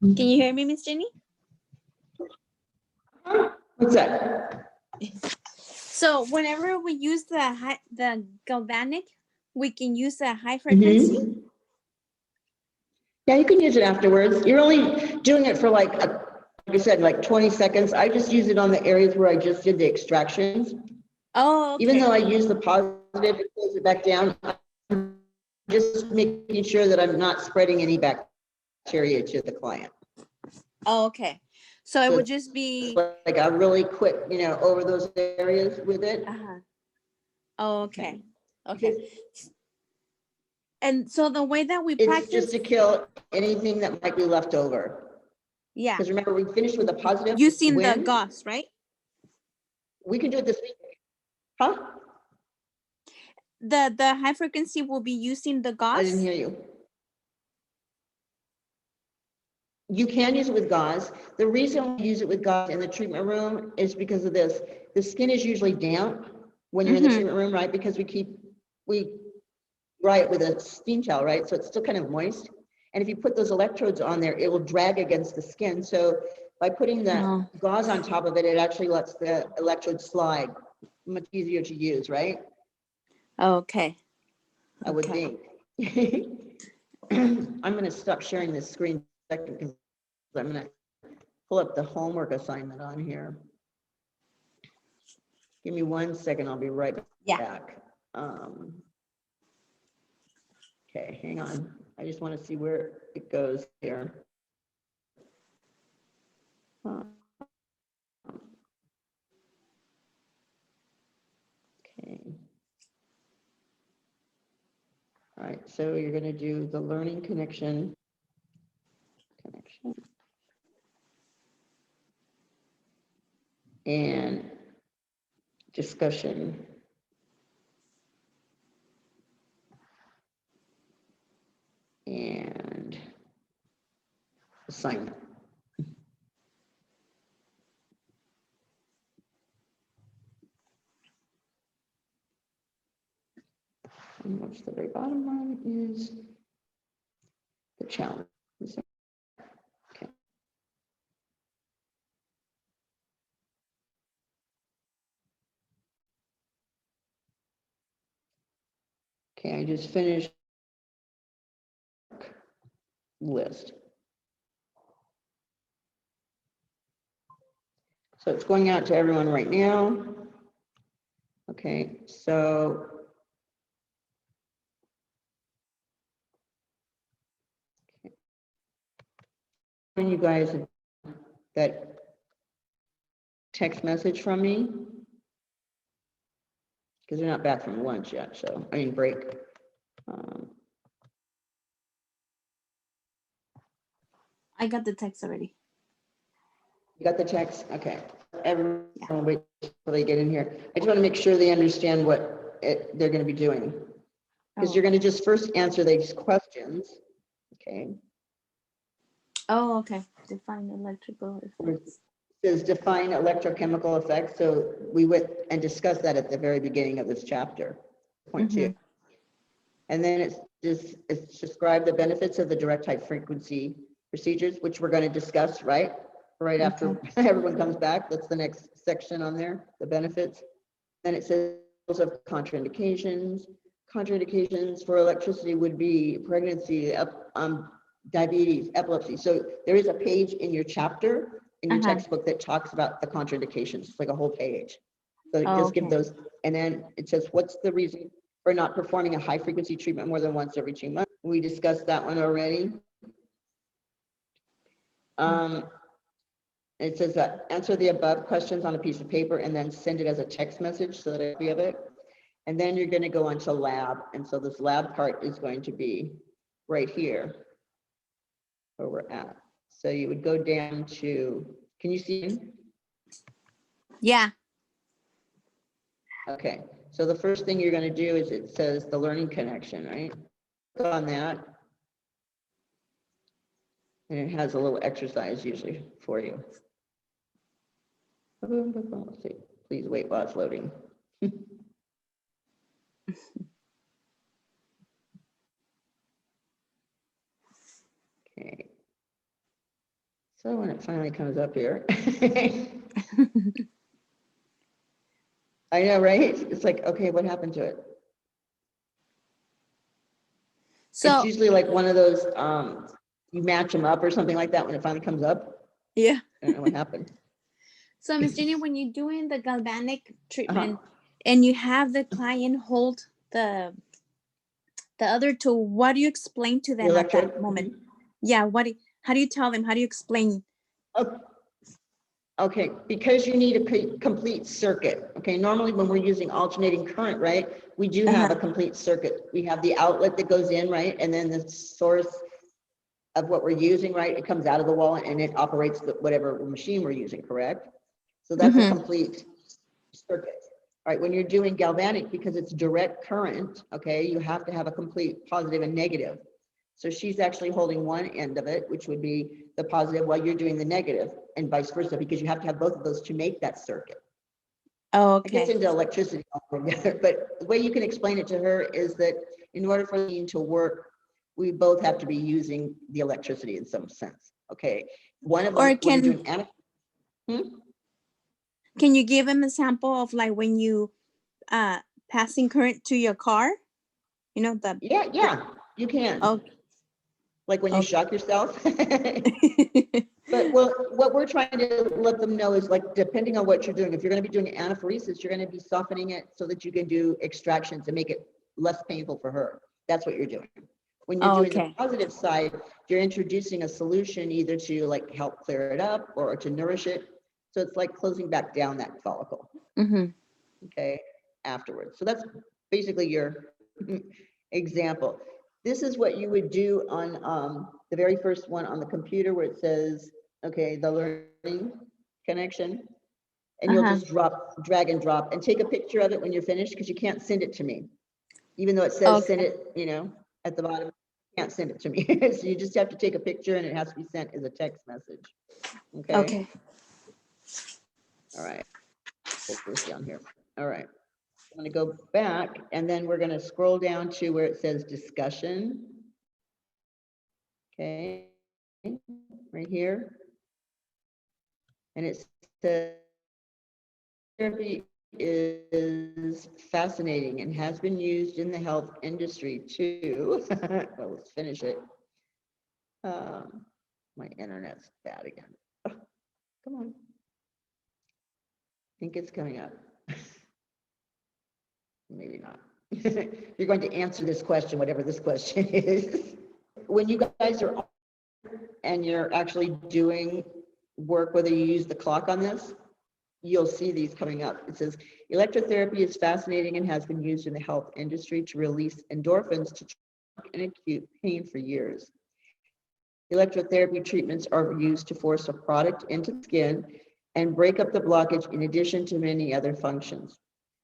Can you hear me, Miss Jenny? What's that? So whenever we use the galvanic, we can use a high frequency. Mhm. Yeah, you can use it afterwards. You're only doing it for like I said, like 20 seconds. I just use it on the areas where I just did the extractions. Oh, okay. Even though I use the positive, it pulls it back down. I'm just making sure that I'm not spreading any bacteria to the client. Oh, okay. So it So would just be. Like a really quick, over those areas with it. Uh-huh. Oh, okay. Okay. Okay. And so the way that we It's practice. just to kill anything that might be left over. Yeah. Because remember, we finished with a positive. Using the when gauze, right? we can do it this week. Huh? The high frequency will be using the gauze. I didn't hear you. You can use it with gauze. The reason we use it with gauze in the treatment room is because of this. The skin is usually damp when you're in the treatment room, right? Because we dry it with a steam towel, right? So it's still kind of moist. And if you put those electrodes on there, it will drag against the skin. So by putting the gauze on top of it, it actually lets the electrode slide. Much easier to use, right? Okay. I would think. I'm going to stop sharing this screen because I'm going to pull up the homework assignment on here. Give me 1 second. I'll be right back. Okay, hang on. I just want to see where it goes here. Okay. All right, so you're going to do the learning connection. And discussion. And assignment. And what's the very bottom one is the challenge. Okay. Okay, I just finished list. So it's going out to everyone right now. Okay, so when you guys that text message from me, because they're not back from lunch yet, so I mean break. I got the text already. You got the text? Okay. Everyone wait till they get in here. I just want to make sure they understand what they're going to be doing. Because you're going to just first answer these questions. Okay. Oh, okay. Define electrical effects. It says define electrochemical effects. So we went and discussed that at the very beginning of this chapter, point 2. And then it's describe the benefits of the direct high frequency procedures, which we're going to discuss, right after everyone comes back. That's the next section on there, the benefits. Then it says of contraindications. Contraindications for electricity would be pregnancy, diabetes, epilepsy. So there is a page in your chapter, in your textbook, that talks about the contraindications. It's like a whole page. So just give those. And then it says, what's the reason for not performing a high frequency treatment more than once every 2 months? We discussed that one already. It says that answer the above questions on a piece of paper and then send it as a text message so that I have it. And then you're going to go on to lab. And so this lab part is going to be right here where we're at. So you would go down to, can you see? Yeah. Okay. So the first thing you're going to do is it says the learning connection, right? Click on that. And it has a little exercise usually for you. Let's see. Please wait while it's loading. Okay. So when it finally comes up here. I know, right? It's like, okay, what happened to it? So It's usually like one of those, you match them up or something like that when it finally comes up. yeah. I don't know what happened. So Miss Jenny, when you're doing the galvanic treatment Uh-huh. and you have the client hold the other tool, what do you explain to The them at that electrode. moment? Yeah, how do you tell them? How do you explain? Oh, okay, because you need a complete circuit. Okay, normally when we're using alternating current, right, we do have a complete circuit. We have the outlet that goes in, right, and then the source of what we're using, right, it comes out of the wall and it operates whatever machine we're using, correct? So that's a complete circuit. All right, when you're doing galvanic, because it's direct current, okay, you have to have a complete positive and negative. So she's actually holding one end of it, which would be the positive, while you're doing the negative, and vice versa, because you have to have both of those to make that circuit. Oh, It gets okay. into electricity altogether, but the way you can explain it to her is that in order for the machine to work, we both have to be using the electricity in some sense. Okay, one of them, Or when you're doing can you give them a sample of like when you passing current to your car? You know the yeah, you can. oh Like when you okay. shock yourself. But what we're trying to let them know is, like, depending on what you're doing, if you're going to be doing anaphoresis, you're going to be softening it so that you can do extraction to make it less painful for her. That's what you're doing. When you're doing the Okay. positive side, you're introducing a solution either to like help clear it up or to nourish it. So it's like closing back down that follicle, okay, afterwards. So that's basically your example. This is what you would do on the very first one on the computer where it says, okay, the learning connection. And you'll just drag and drop and take a picture of it when you're finished, because you can't send it to me. Even though it says send it, you know, at the bottom, you can't send it to me. So you just have to take a picture and it has to be sent as a text message. Okay. Okay. All right. Put this down here. All right. I'm going to go back and then we're going to scroll down to where it says discussion. Okay, right here. And it says therapy is fascinating and has been used in the health industry too. Well, let's finish it. My internet's bad again. Oh, come on. I think it's coming up. Maybe not. You're going to answer this question, whatever this question is. When you guys are and you're actually doing work, whether you use the clock on this, you'll see these coming up. It says, electrotherapy is fascinating and has been used in the health industry to release endorphins to treat and acute pain for years. Electrotherapy treatments are used to force a product into the skin and break up the blockage in addition to many other functions.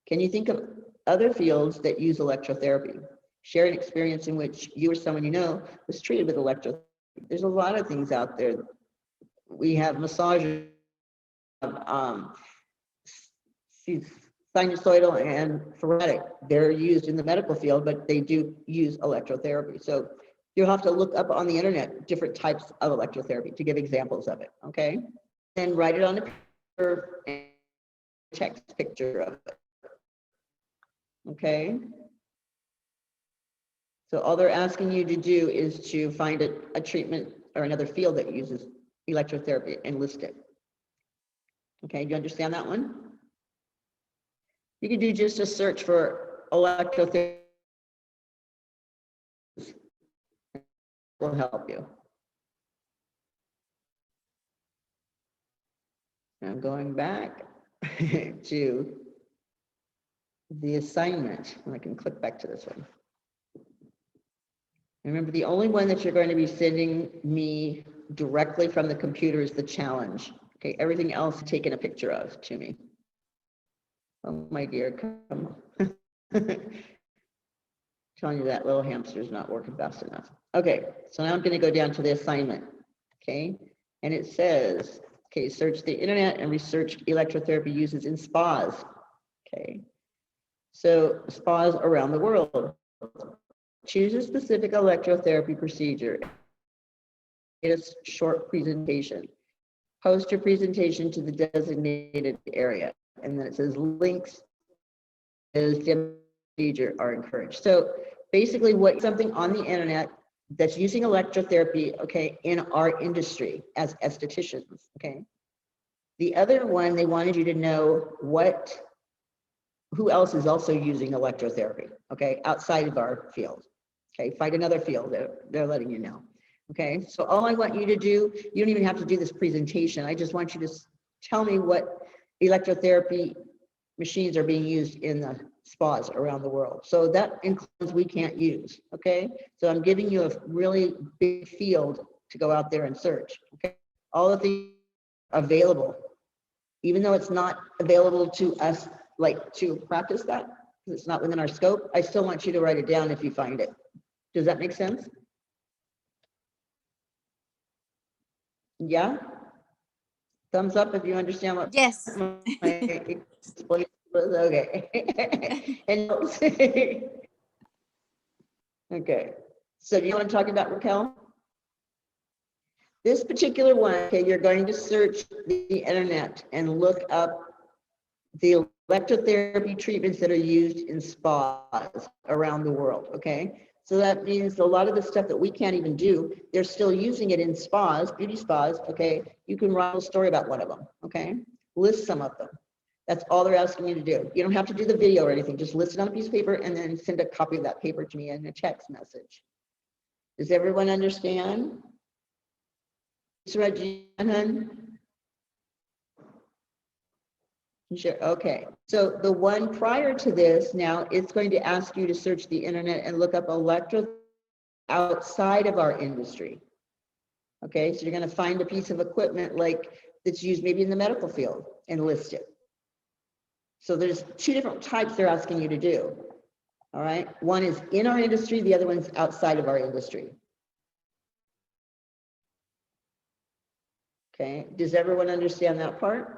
Can you think of other fields that use electrotherapy? Share an experience in which you or someone you know was treated with electrotherapy. There's a lot of things out there. We have massages, sinusoidal and thoracic. They're used in the medical field, but they do use electrotherapy. So you'll have to look up on the internet different types of electrotherapy to give examples of it, okay? Then write it on a paper and text picture of it, okay? So all they're asking you to do is to find a treatment or another field that uses electrotherapy and list it. Okay, do you understand that one? You can do just a search for electrotherapy. Will help you. I'm going back to the assignment, and I can click back to this one. Remember, the only one that you're going to be sending me directly from the computer is the challenge. Okay, everything else taken a picture of to me. Oh, my dear, come on. Telling you that little hamster's not working fast enough. Okay, so now I'm going to go down to the assignment. Okay, and it says, okay, search the internet and research electrotherapy uses in spas. Okay, so spas around the world. Choose a specific electrotherapy procedure. It's a short presentation. Post your presentation to the designated area. And then it says links is procedure are encouraged. So basically what something on the internet that's using electrotherapy, okay, in our industry as estheticians, okay. The other one, they wanted you to know who else is also using electrotherapy, okay, outside of our field. Okay, find another field, they're letting you know. Okay, so all I want you to do, you don't even have to do this presentation. I just want you to tell me what electrotherapy machines are being used in the spas around the world. So that includes we can't use, okay? So I'm giving you a really big field to go out there and search, okay? All of the available, even though it's not available to us, like to practice that, because it's not within our scope, I still want you to write it down if you find it. Does that make sense? Yeah? Thumbs up if you understand what Yes. my explanation was. Okay. And okay. So do you want to talk about Raquel? This particular one, okay, you're going to search the internet and look up the electrotherapy treatments that are used in spas around the world, okay? So that means a lot of the stuff that we can't even do, they're still using it in spas, beauty spas, okay? You can write a story about one of them, okay? List some of them. That's all they're asking you to do. You don't have to do the video or anything, just list it on a piece of paper and then send a copy of that paper to me in a text message. Does everyone understand? Regina? Sure. Okay. So the one prior to this, now it's going to ask you to search the internet and look up electro outside of our industry. Okay. So you're going to find a piece of equipment like that's used maybe in the medical field and list it. So there's two different types they're asking you to do. All right. One is in our industry. The other one's outside of our industry. Okay. Does everyone understand that part?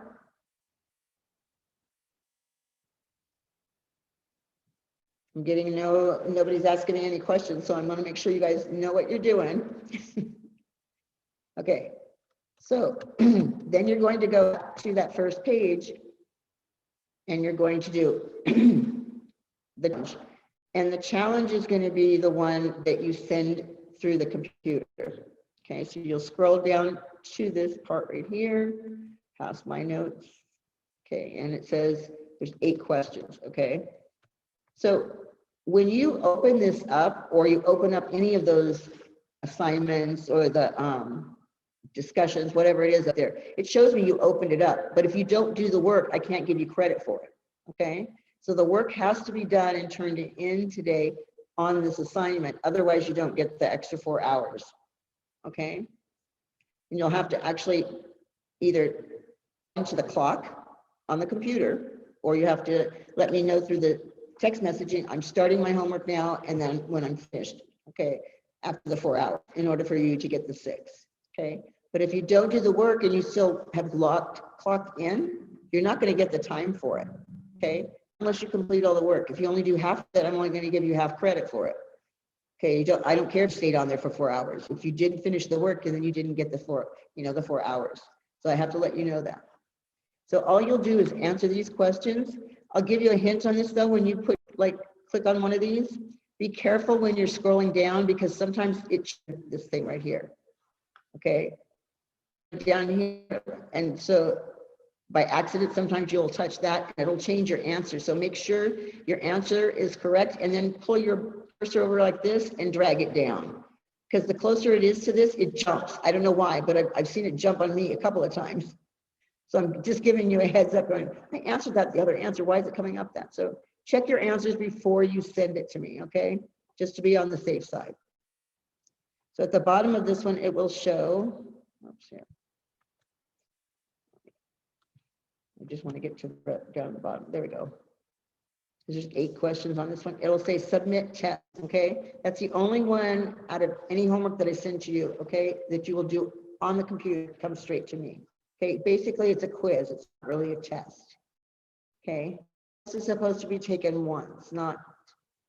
I'm getting nobody's asking me any questions, so I'm going to make sure you guys know what you're doing. Okay, so then you're going to go to that first page and you're going to do the challenge. And the challenge is going to be the one that you send through the computer. Okay, so you'll scroll down to this part right here, past my notes. Okay, and it says there's 8 questions, okay? So when you open this up or you open up any of those assignments or the discussions, whatever it is up there, it shows me you opened it up. But if you don't do the work, I can't give you credit for it, okay? So the work has to be done and turned in today on this assignment. Otherwise, you don't get the extra 4 hours, okay? And you'll have to actually either enter the clock on the computer or you have to let me know through the text messaging, I'm starting my homework now, and then when I'm finished, okay, after the 4 hours, in order for you to get the 6, okay? But if you don't do the work and you still have clocked in, you're not gonna get the time for it, okay? Unless you complete all the work. If you only do half of it, I'm only gonna give you half credit for it. Okay, I don't care if you stayed on there for 4 hours. If you didn't finish the work and then you didn't get the 4 hours. So I have to let you know that. So all you'll do is answer these questions. I'll give you a hint on this though, when you click on one of these, be careful when you're scrolling down because sometimes it's this thing right here, okay? Down here, and so by accident, sometimes you'll touch that and it'll change your answer. So make sure your answer is correct and then pull your cursor over like this and drag it down. Because the closer it is to this, it jumps. I don't know why, but I've seen it jump on me a couple of times. So I'm just giving you a heads up going, I answered that, the other answer, why is it coming up that? So check your answers before you send it to me, okay? Just to be on the safe side. So at the bottom of this one, it will show, oops, here. I just want to get to down the bottom, there we go. There's just 8 questions on this one. It'll say submit test, okay? That's the only one out of any homework that I send to you, okay? That you will do on the computer, come straight to me. Okay, basically it's a quiz, it's not really a test. Okay, this is supposed to be taken once, not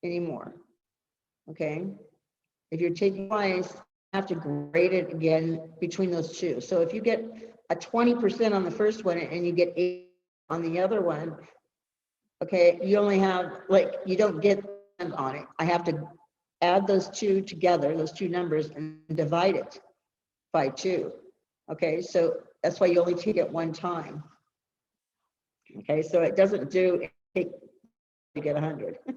anymore. Okay, if you're taking twice, you have to grade it again between those two. So if you get a 20% on the first one and you get 8 on the other one, okay, you only have, like, you don't get on it. I have to add those two together, those two numbers, and divide it by 2. Okay, so that's why you only take it one time. Okay, so it doesn't do, you get 100. It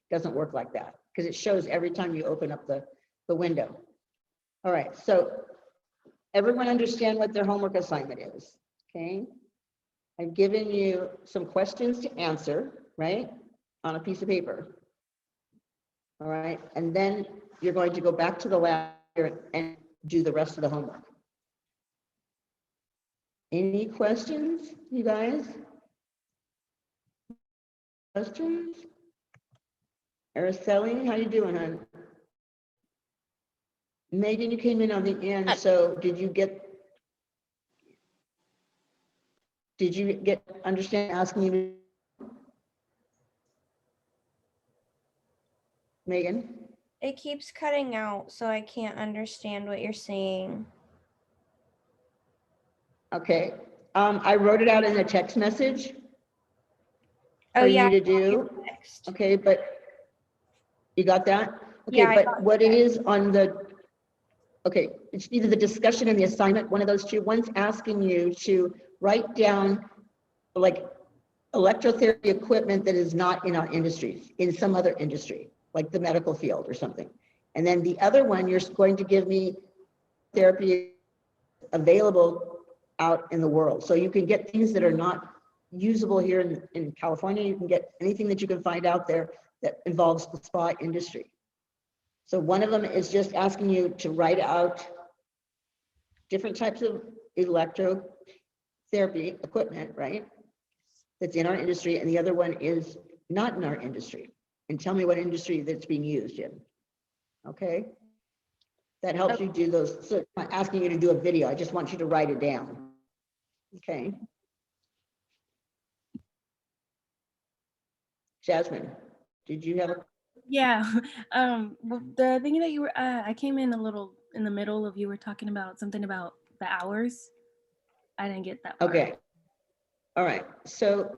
doesn't work like that because it shows every time you open up the window. All right, so everyone understand what their homework assignment is, okay? I've given you some questions to answer, right, on a piece of paper. All right, and then you're going to go back to the lab and do the rest of the homework. Any questions, you guys? Questions? Araceli, how you doing, hon? Megan, you came in on the end, so did you get understand asking you? Megan? It keeps cutting out, so I can't understand what you're saying. Okay, I wrote it out in a text message Oh, for yeah. you to do. Next. Okay, but you got that? Okay, Yeah, I but got what it is on the, okay, it's either the discussion and the assignment, one of those two. One's asking you to write down like electrotherapy equipment that is not in our industry, in some other industry, like the medical field or something. And then the other one, you're going to give me therapy available out in the world. So you can get things that are not usable here in California. You can get anything that you can find out there that involves the spa industry. So one of them is just asking you to write out different types of electrotherapy equipment, right? That's in our industry. And the other one is not in our industry. And tell me what industry that's being used in. Okay? That helps you do those. So I'm not asking you to do a video. I just want you to write it down. Okay. Jasmine, did you have a? Yeah. Well, the thing that you were, I came in a little in the middle of you were talking about something about the hours. I didn't get that part. Okay. All right. So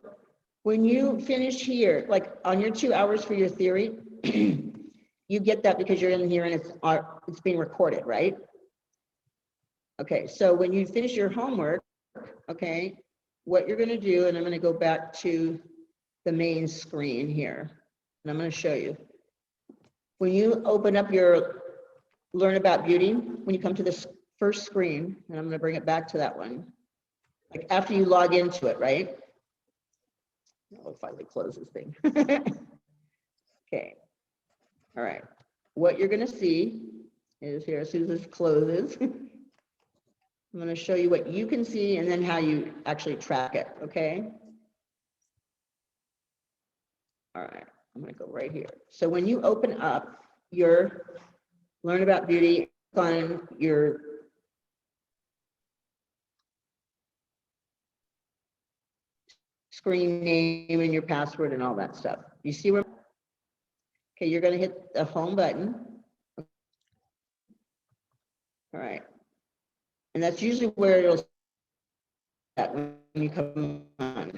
when you finish here, like on your 2 hours for your theory, you get that because you're in here and it's being recorded, right? Okay. So when you finish your homework, okay, what you're going to do, and I'm going to go back to the main screen here, and I'm going to show you. When you open up your Learn About Beauty, when you come to this first screen, and I'm going to bring it back to that one, like after you log into it, right? I'll finally close this thing. Okay. All right. What you're going to see is here, as soon as this closes, I'm going to show you what you can see and then how you actually track it, okay? All right, I'm going to go right here. So when you open up your Learn About Beauty on your screen name and your password and all that stuff, you see where? Okay, you're going to hit the home button. All right. And that's usually where it'll start when you come on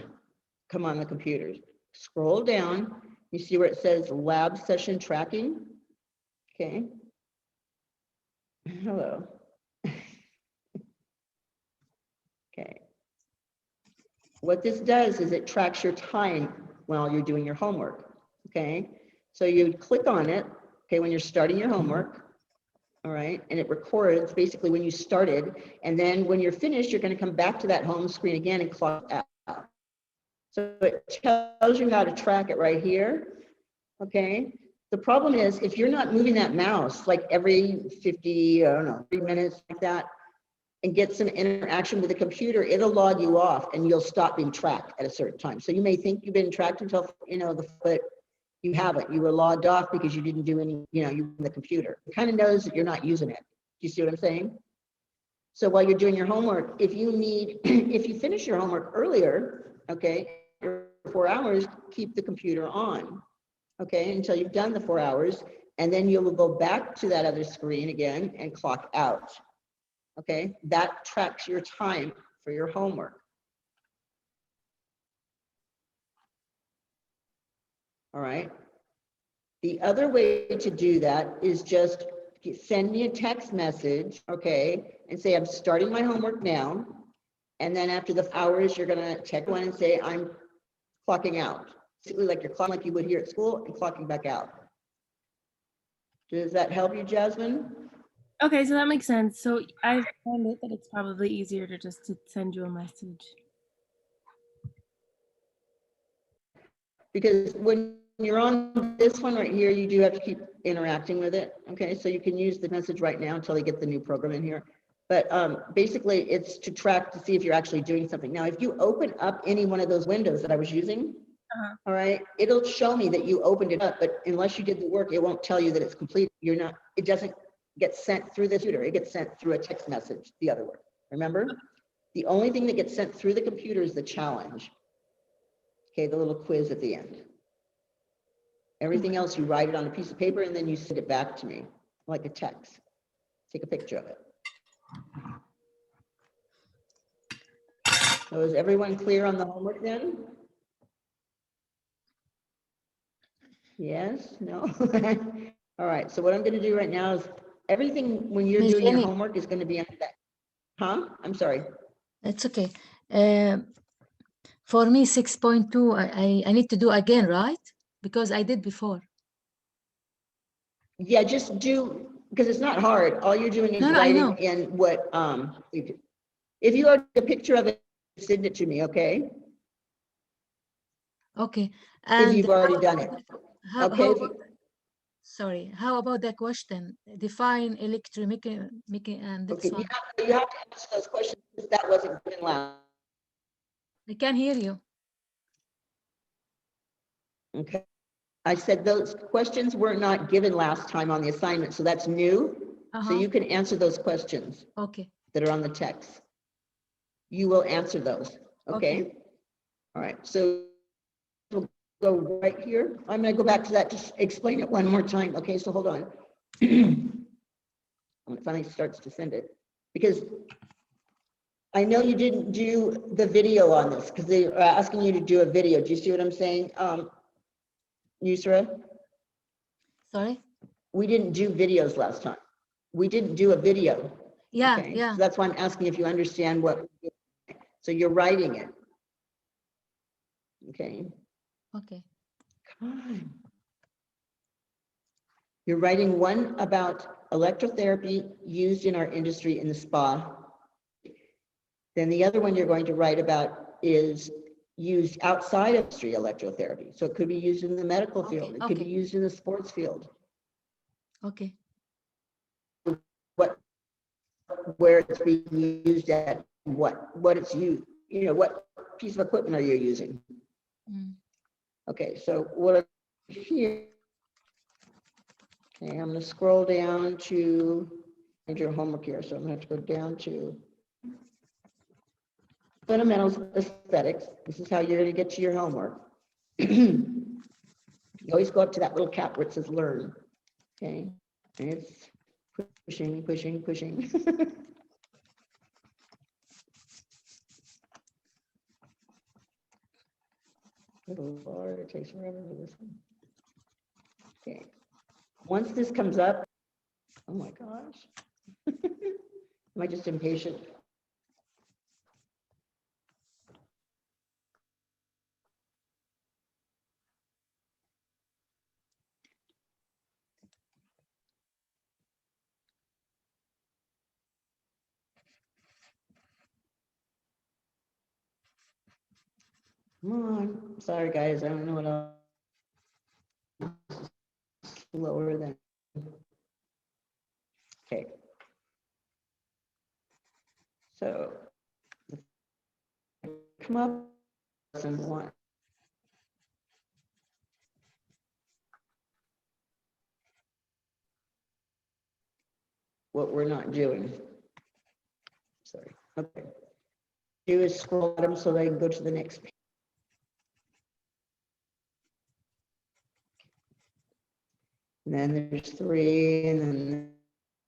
the computers. Scroll down, you see where it says lab session tracking. Okay. Hello. Okay. What this does is it tracks your time while you're doing your homework. Okay. So you click on it, okay, when you're starting your homework. All right, and it records basically when you started, and then when you're finished, you're going to come back to that home screen again and clock out. So it tells you how to track it right here. Okay. The problem is if you're not moving that mouse like every 50, I don't know, 3 minutes like that, and get some interaction with the computer, it'll log you off and you'll stop being tracked at a certain time. So you may think you've been tracked until, but you haven't. You were logged off because you didn't do any, you in the computer. It kind of knows that you're not using it. Do you see what I'm saying? So while you're doing your homework, if you finish your homework earlier, okay, 4 hours, keep the computer on, okay, until you've done the 4 hours, and then you'll go back to that other screen again and clock out. Okay, that tracks your time for your homework. All right. The other way to do that is just send me a text message, okay, and say, I'm starting my homework now. And then after the hours, you're gonna check one and say, I'm clocking out. Basically like you're clocking like you would here at school and clocking back out. Does that help you, Jasmine? Okay, so that makes sense. So I find it that it's probably easier to just to send you a message. Because when you're on this one right here, you do have to keep interacting with it. Okay, so you can use the message right now until they get the new program in here. But basically, it's to track to see if you're actually doing something. Now, if you open up any one of those windows that I was using, all right, it'll show me that you opened it up, but unless you did the work, it won't tell you that it's complete. You're not, it doesn't get sent through the computer. It gets sent through a text message the other way. Remember? The only thing that gets sent through the computer is the challenge. Okay, the little quiz at the end. Everything else, you write it on a piece of paper and then you send it back to me like a text. Take a picture of it. So is everyone clear on the homework then? Yes, no? All right, so what I'm gonna do right now is everything when you're Miss doing your Jenny. homework is gonna be on that. Huh? I'm sorry. It's okay. For me, 6.2, I need to do again, right? Because I did before. Yeah, just do, because it's not hard. All you're doing is No, I writing know. in what, if you have a picture of it, send it to me, okay? Okay. If And you've already done it. how Okay, about, sorry, how about the question? Define electromechanical and that's okay, fine. you have to answer those questions, because that wasn't given last. I can hear you. Okay. I said those questions were not given last time on the assignment, so that's new. So Uh-huh. you can answer those questions Okay. that are on the text. You will answer those, okay? All right, so we'll go right here. I'm gonna go back to that, just explain it one more time. Okay, so hold on. When it finally starts to send it, because I know you didn't do the video on this, because they are asking you to do a video. Do you see what I'm saying, Yusra? Sorry? We didn't do videos last time. We didn't do a video. Yeah, Okay, yeah. so that's why I'm asking if you understand what, so you're writing it. Okay. Okay. Come on. You're writing one about electrotherapy used in our industry in the spa. Then the other one you're going to write about is used outside of industry electrotherapy. So it could be used in the medical field. It could be okay. used in the sports field. Okay. What, where it's being used at, what it's used, you know, what piece of equipment are you using? Mm. Okay, so what here? Okay, I'm going to scroll down to your homework here. So I'm going to have to go down to fundamentals of aesthetics. This is how you're going to get to your homework. You always go up to that little cap where it says learn. Okay, and it's pushing, pushing, pushing. Good Lord, it takes forever for this one. Okay, once this comes up, oh my gosh. Am I just impatient? Come on, sorry guys, I don't know what else. Lower than. Okay. So come up and one. What we're not doing. Sorry. Okay. Do is scroll them so they can go to the next page. And then there's 3, and then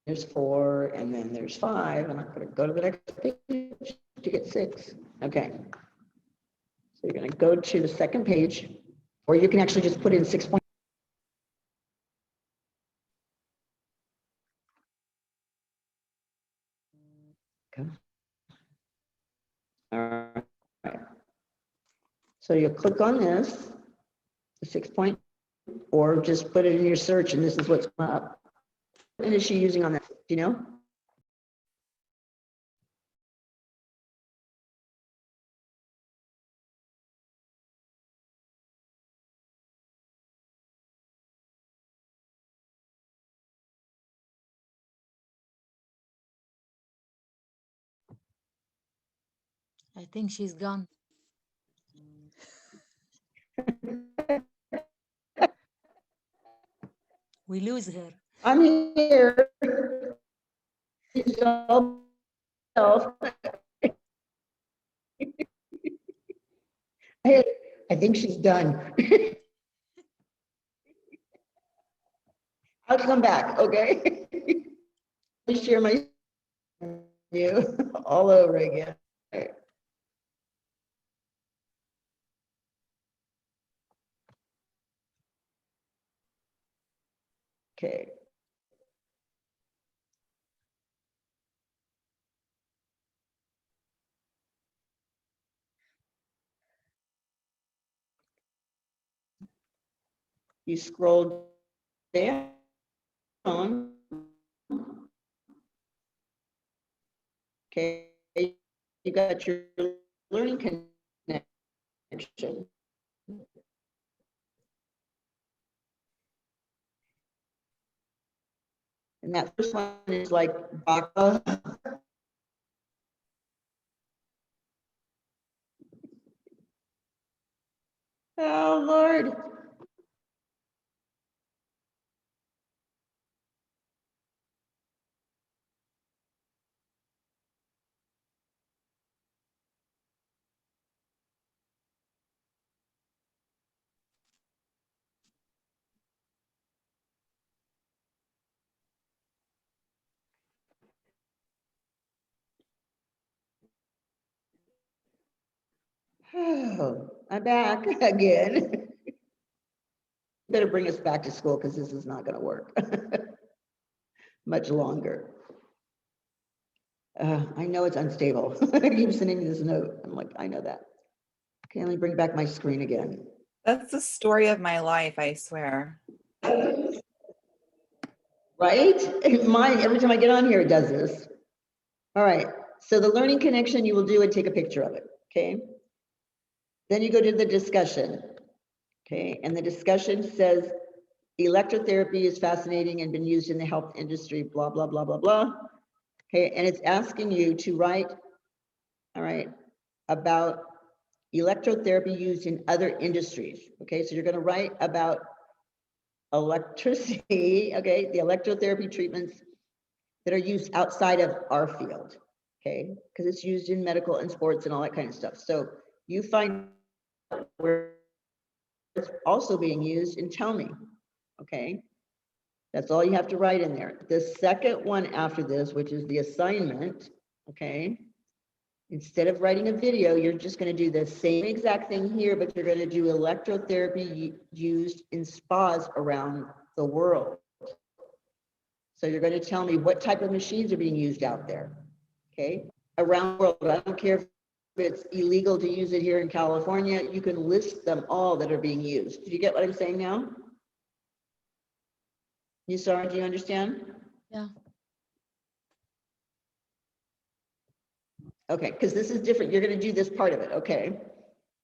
there's 4, and then there's 5, and I'm gonna go to the next page to get 6. Okay. So you're gonna go to the second page, or you can actually just put in 6 points. Okay. All right. So you click on this, the 6 point, or just put it in your search, and this is what's up. What is she using on that? Do you know? I think she's gone. We lose her. I'm here. She's all self. Hey, I think she's done. I'll come back, okay? Let me share my view all over again. Okay. You scroll down. Okay, you got your learning connection. And that first one is like Baka. Oh, Lord. Oh, I'm back again. Better bring us back to school because this is not going to work much longer. I know it's unstable. I keep sending this note. I'm like, I know that. Okay, let me bring back my screen again. That's the story of my life, I swear. Right? Mine, every time I get on here, it does this. All right, so the learning connection you will do and take a picture of it, okay? Then you go to the discussion, okay? And the discussion says, electrotherapy is fascinating and been used in the health industry, blah, blah, blah, blah, blah. Okay, and it's asking you to write, all right, about electrotherapy used in other industries. Okay, so you're gonna write about electricity, okay, the electrotherapy treatments that are used outside of our field, okay, because it's used in medical and sports and all that kind of stuff. So you find where it's also being used and tell me, okay? That's all you have to write in there. The second one after this, which is the assignment, okay? Instead of writing a video, you're just going to do the same exact thing here, but you're going to do electrotherapy used in spas around the world. So you're going to tell me what type of machines are being used out there, okay? Around the world. I don't care if it's illegal to use it here in California. You can list them all that are being used. Do you get what I'm saying now? You sorry, do you understand? Yeah. Okay, because this is different. You're going to do this part of it, okay?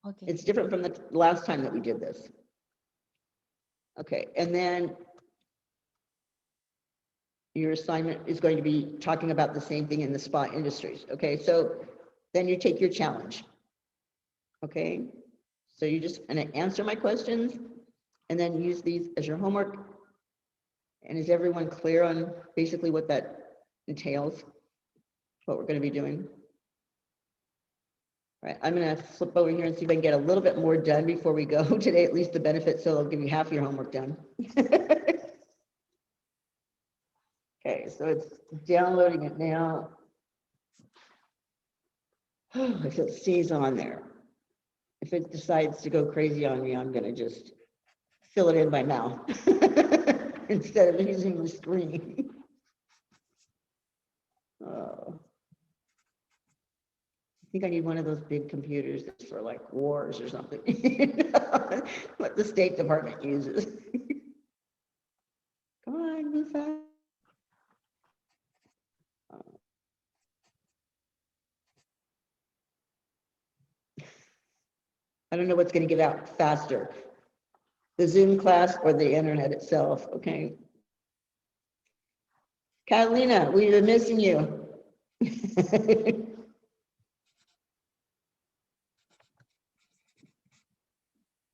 Okay. It's different from the last time that we did this. Okay, and then your assignment is going to be talking about the same thing in the spa industries. Okay, so then you take your challenge. Okay, so you just going to answer my questions and then use these as your homework. And is everyone clear on basically what that entails? What we're going to be doing? All right, I'm going to flip over here and see if I can get a little bit more done before we go today, at least the benefit, so I'll give you half your homework done. Okay, Okay, so it's downloading it now. If it stays on there. If it decides to go crazy on me, I'm gonna just fill it in by mouth instead of using the screen. Oh. I think I need one of those big computers that's for like wars or something. What the State Department uses. Come on, move fast. I don't know what's going to get out faster, the Zoom class or the internet itself. Okay. Catalina, we've been missing you. Did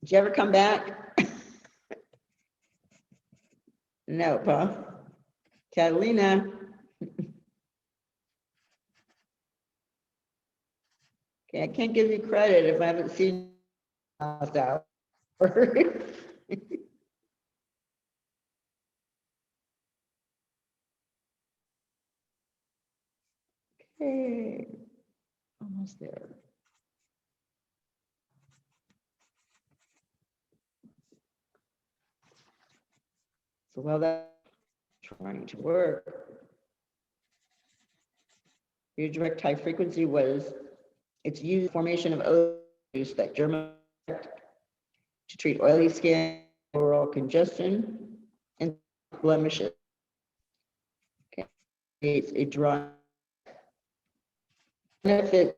you ever come back? No, huh? Catalina. Okay, I can't give you credit if I haven't seen you last hour. Okay, almost there. So while that's trying to work, your direct high frequency was, it's used formation of ozone that germinate to treat oily skin, oral congestion, and blemishes. Okay. It's a dry benefit.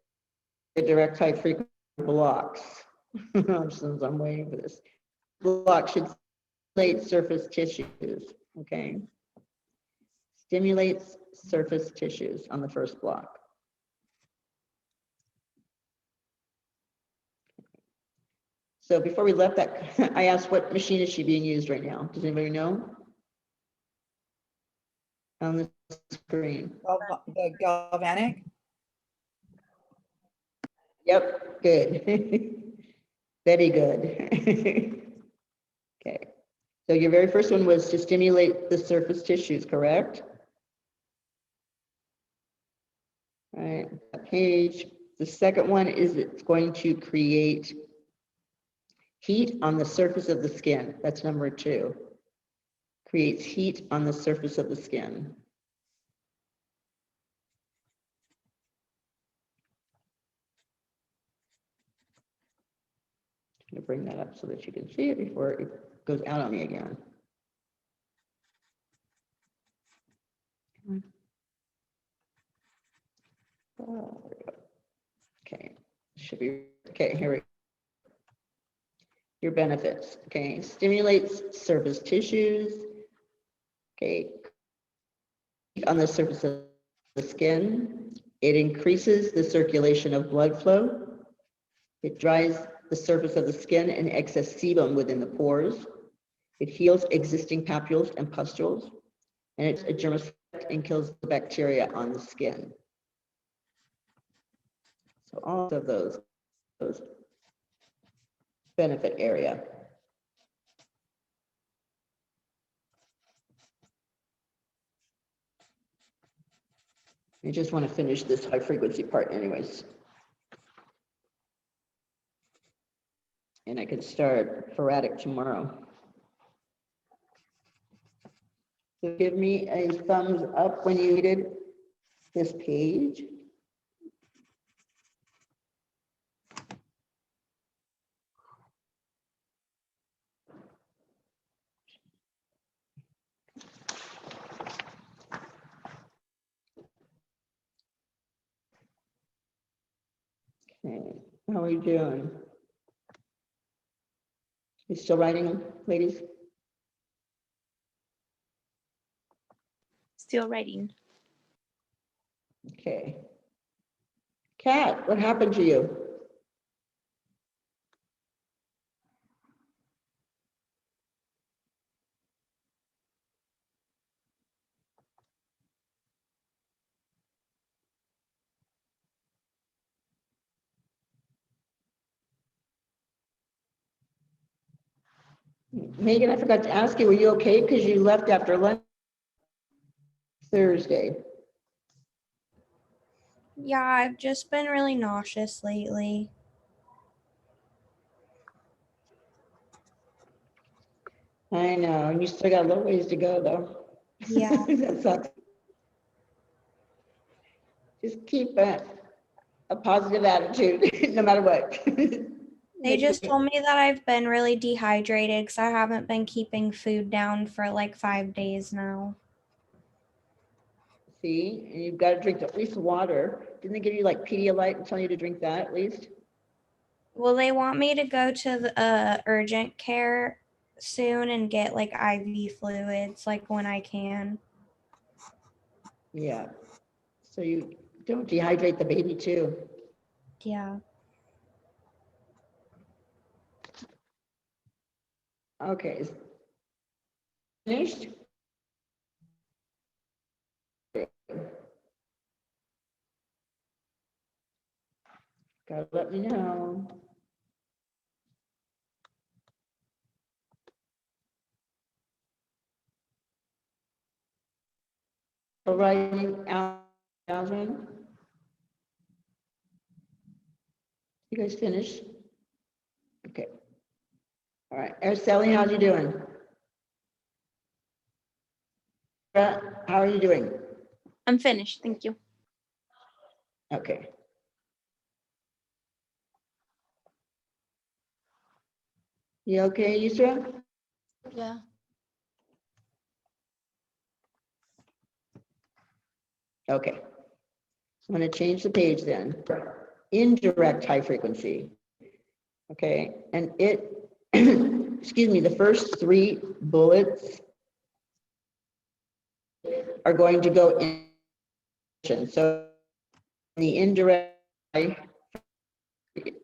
The direct high frequency blocks. Since I'm waiting for this, block should stimulate surface tissues. Okay, stimulates surface tissues on the first block. So before we left that, I asked what machine is she being used right now? Does anybody know? On the screen. The galvanic. Yep, good. Very good. Okay, so your very first one was to stimulate the surface tissues, correct? All right, that page. The second one is it's going to create heat on the surface of the skin. That's number 2. Creates heat on the surface of the skin. I'm going to bring that up so that you can see it before it goes out on me again. Oh, there we go. Okay, should be, okay, here we go. Your benefits, okay, stimulates surface tissues, okay, on the surface of the skin. It increases the circulation of blood flow. It dries the surface of the skin and excess sebum within the pores. It heals existing papules and pustules, and it's a germicide and kills the bacteria on the skin. So all of those benefit area. I just want to finish this high frequency part anyways. And I can start sporadic tomorrow. So give me a thumbs up when you did this page. Okay, how are we doing? You still writing, ladies? Still writing. Okay. Kat, what happened to you? Megan, I forgot to ask you, were you okay? Because you left after lunch. Thursday. Yeah, I've just been really nauseous lately. I know, and you still got a little ways to go though. Yeah. That sucks. Just keep a positive attitude, no matter what. They just told me that I've been really dehydrated because I haven't been keeping food down for like 5 days now. See, and you've got to drink at least water. Didn't they give you like Pedialyte and tell you to drink that at least? Well, they want me to go to the urgent care soon and get like IV fluids like when I can. Yeah. So you don't dehydrate the baby too. Yeah. Okay. Finished? Gotta let me know. All right, Alvin. You guys finished? Okay. All right. Araceli, how you doing? How are you doing? I'm finished. Thank you. Okay. You okay, Yusra? Yeah. Okay. I'm going to change the page then. Indirect high frequency. Okay. And it, excuse me, the first 3 bullets are going to go in. So the indirect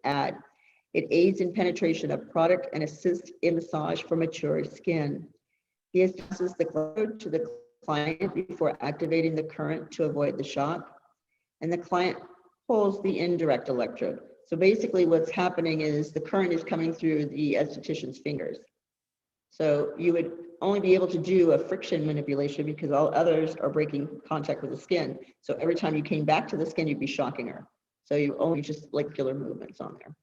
add, it aids in penetration of product and assists in massage for mature skin. He passes the code to the client before activating the current to avoid the shock, and the client pulls the indirect electrode. So basically what's happening is the current is coming through the esthetician's fingers. So you would only be able to do a friction manipulation because all others are breaking contact with the skin. So every time you came back to the skin, you'd be shocking her. So you only just like filler movements on there.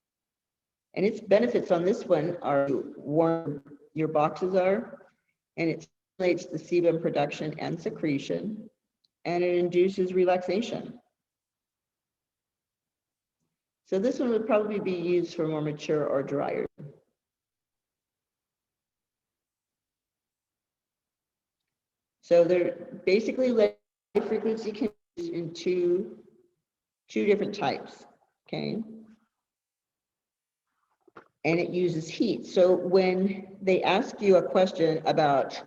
And its benefits on this one are warm your boxes are, and it stimulates the sebum production and secretion, and it induces relaxation. So this one would probably be used for more mature or drier. So they're basically high frequency can be used in two different types, okay? And it uses heat. So when they ask you a question about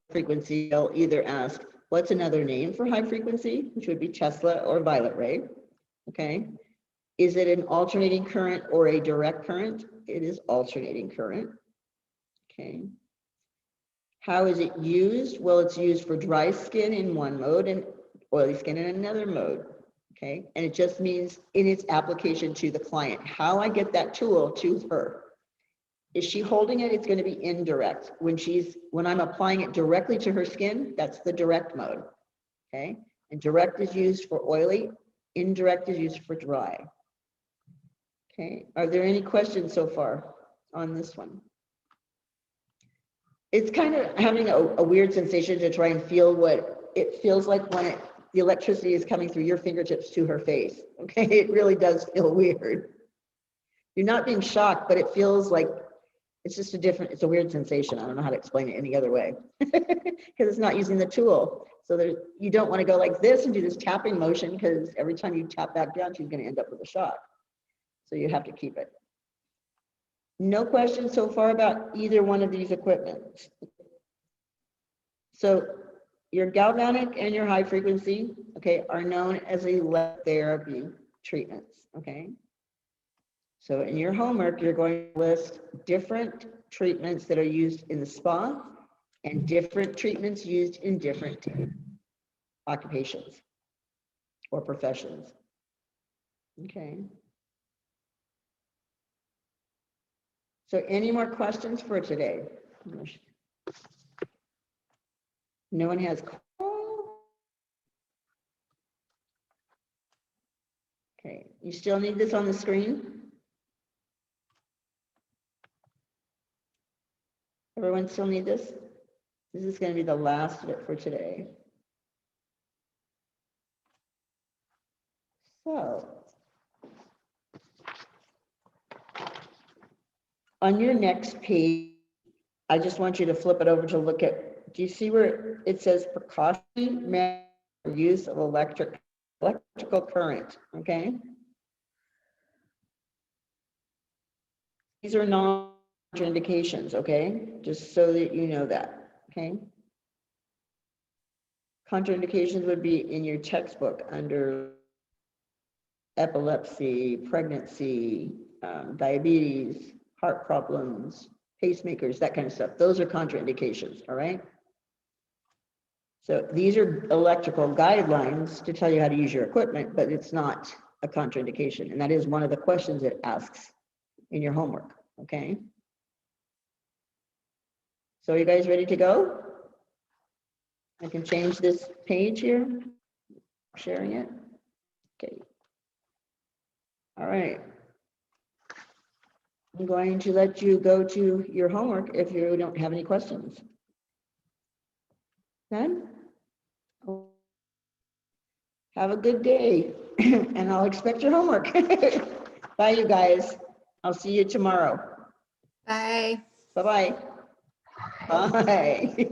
frequency, they'll either ask, what's another name for high frequency, which would be Tesla or violet ray, okay? Is it an alternating current or a direct current? It is alternating current, okay? How is it used? Well, it's used for dry skin in one mode and oily skin in another mode, okay? And it just means in its application to the client, how I get that tool to her. Is she holding it? It's going to be indirect. When I'm applying it directly to her skin, that's the direct mode, okay? And direct is used for oily, indirect is used for dry. Okay, are there any questions so far on this one? It's kind of having a weird sensation to try and feel what it feels like when the electricity is coming through your fingertips to her face. Okay, it really does feel weird. You're not being shocked, but it feels like it's just it's a weird sensation. I don't know how to explain it any other way because it's not using the tool. So you don't want to go like this and do this tapping motion because every time you tap back down, she's going to end up with a shock. So you have to keep it. No questions so far about either one of these equipments. So your galvanic and your high frequency, okay, are known as electrotherapy treatments, okay? So in your homework, you're going to list different treatments that are used in the spa and different treatments used in different occupations or professions, okay? So any more questions for today? No one has You still need this on the screen? Everyone still need this? This is going to be the last of it for today. So, on your next page, I just want you to flip it over to look at, do you see where it says precautionary measure for use of electrical current, okay? These are non-contraindications, okay? Just so that you know that, okay? Contraindications would be in your textbook under epilepsy, pregnancy, diabetes, heart problems, pacemakers, that kind of stuff. Those are contraindications, all right? So these are electrical guidelines to tell you how to use your equipment, but it's not a contraindication. And that is one of the questions it asks in your homework, okay? So are you guys ready to go? I can change this page here, sharing it. Okay. All right. I'm going to let you go to your homework if you don't have any questions. Done? Have a good day, and I'll expect your homework. Bye, you guys. I'll see you tomorrow. Bye. Bye-bye. Bye.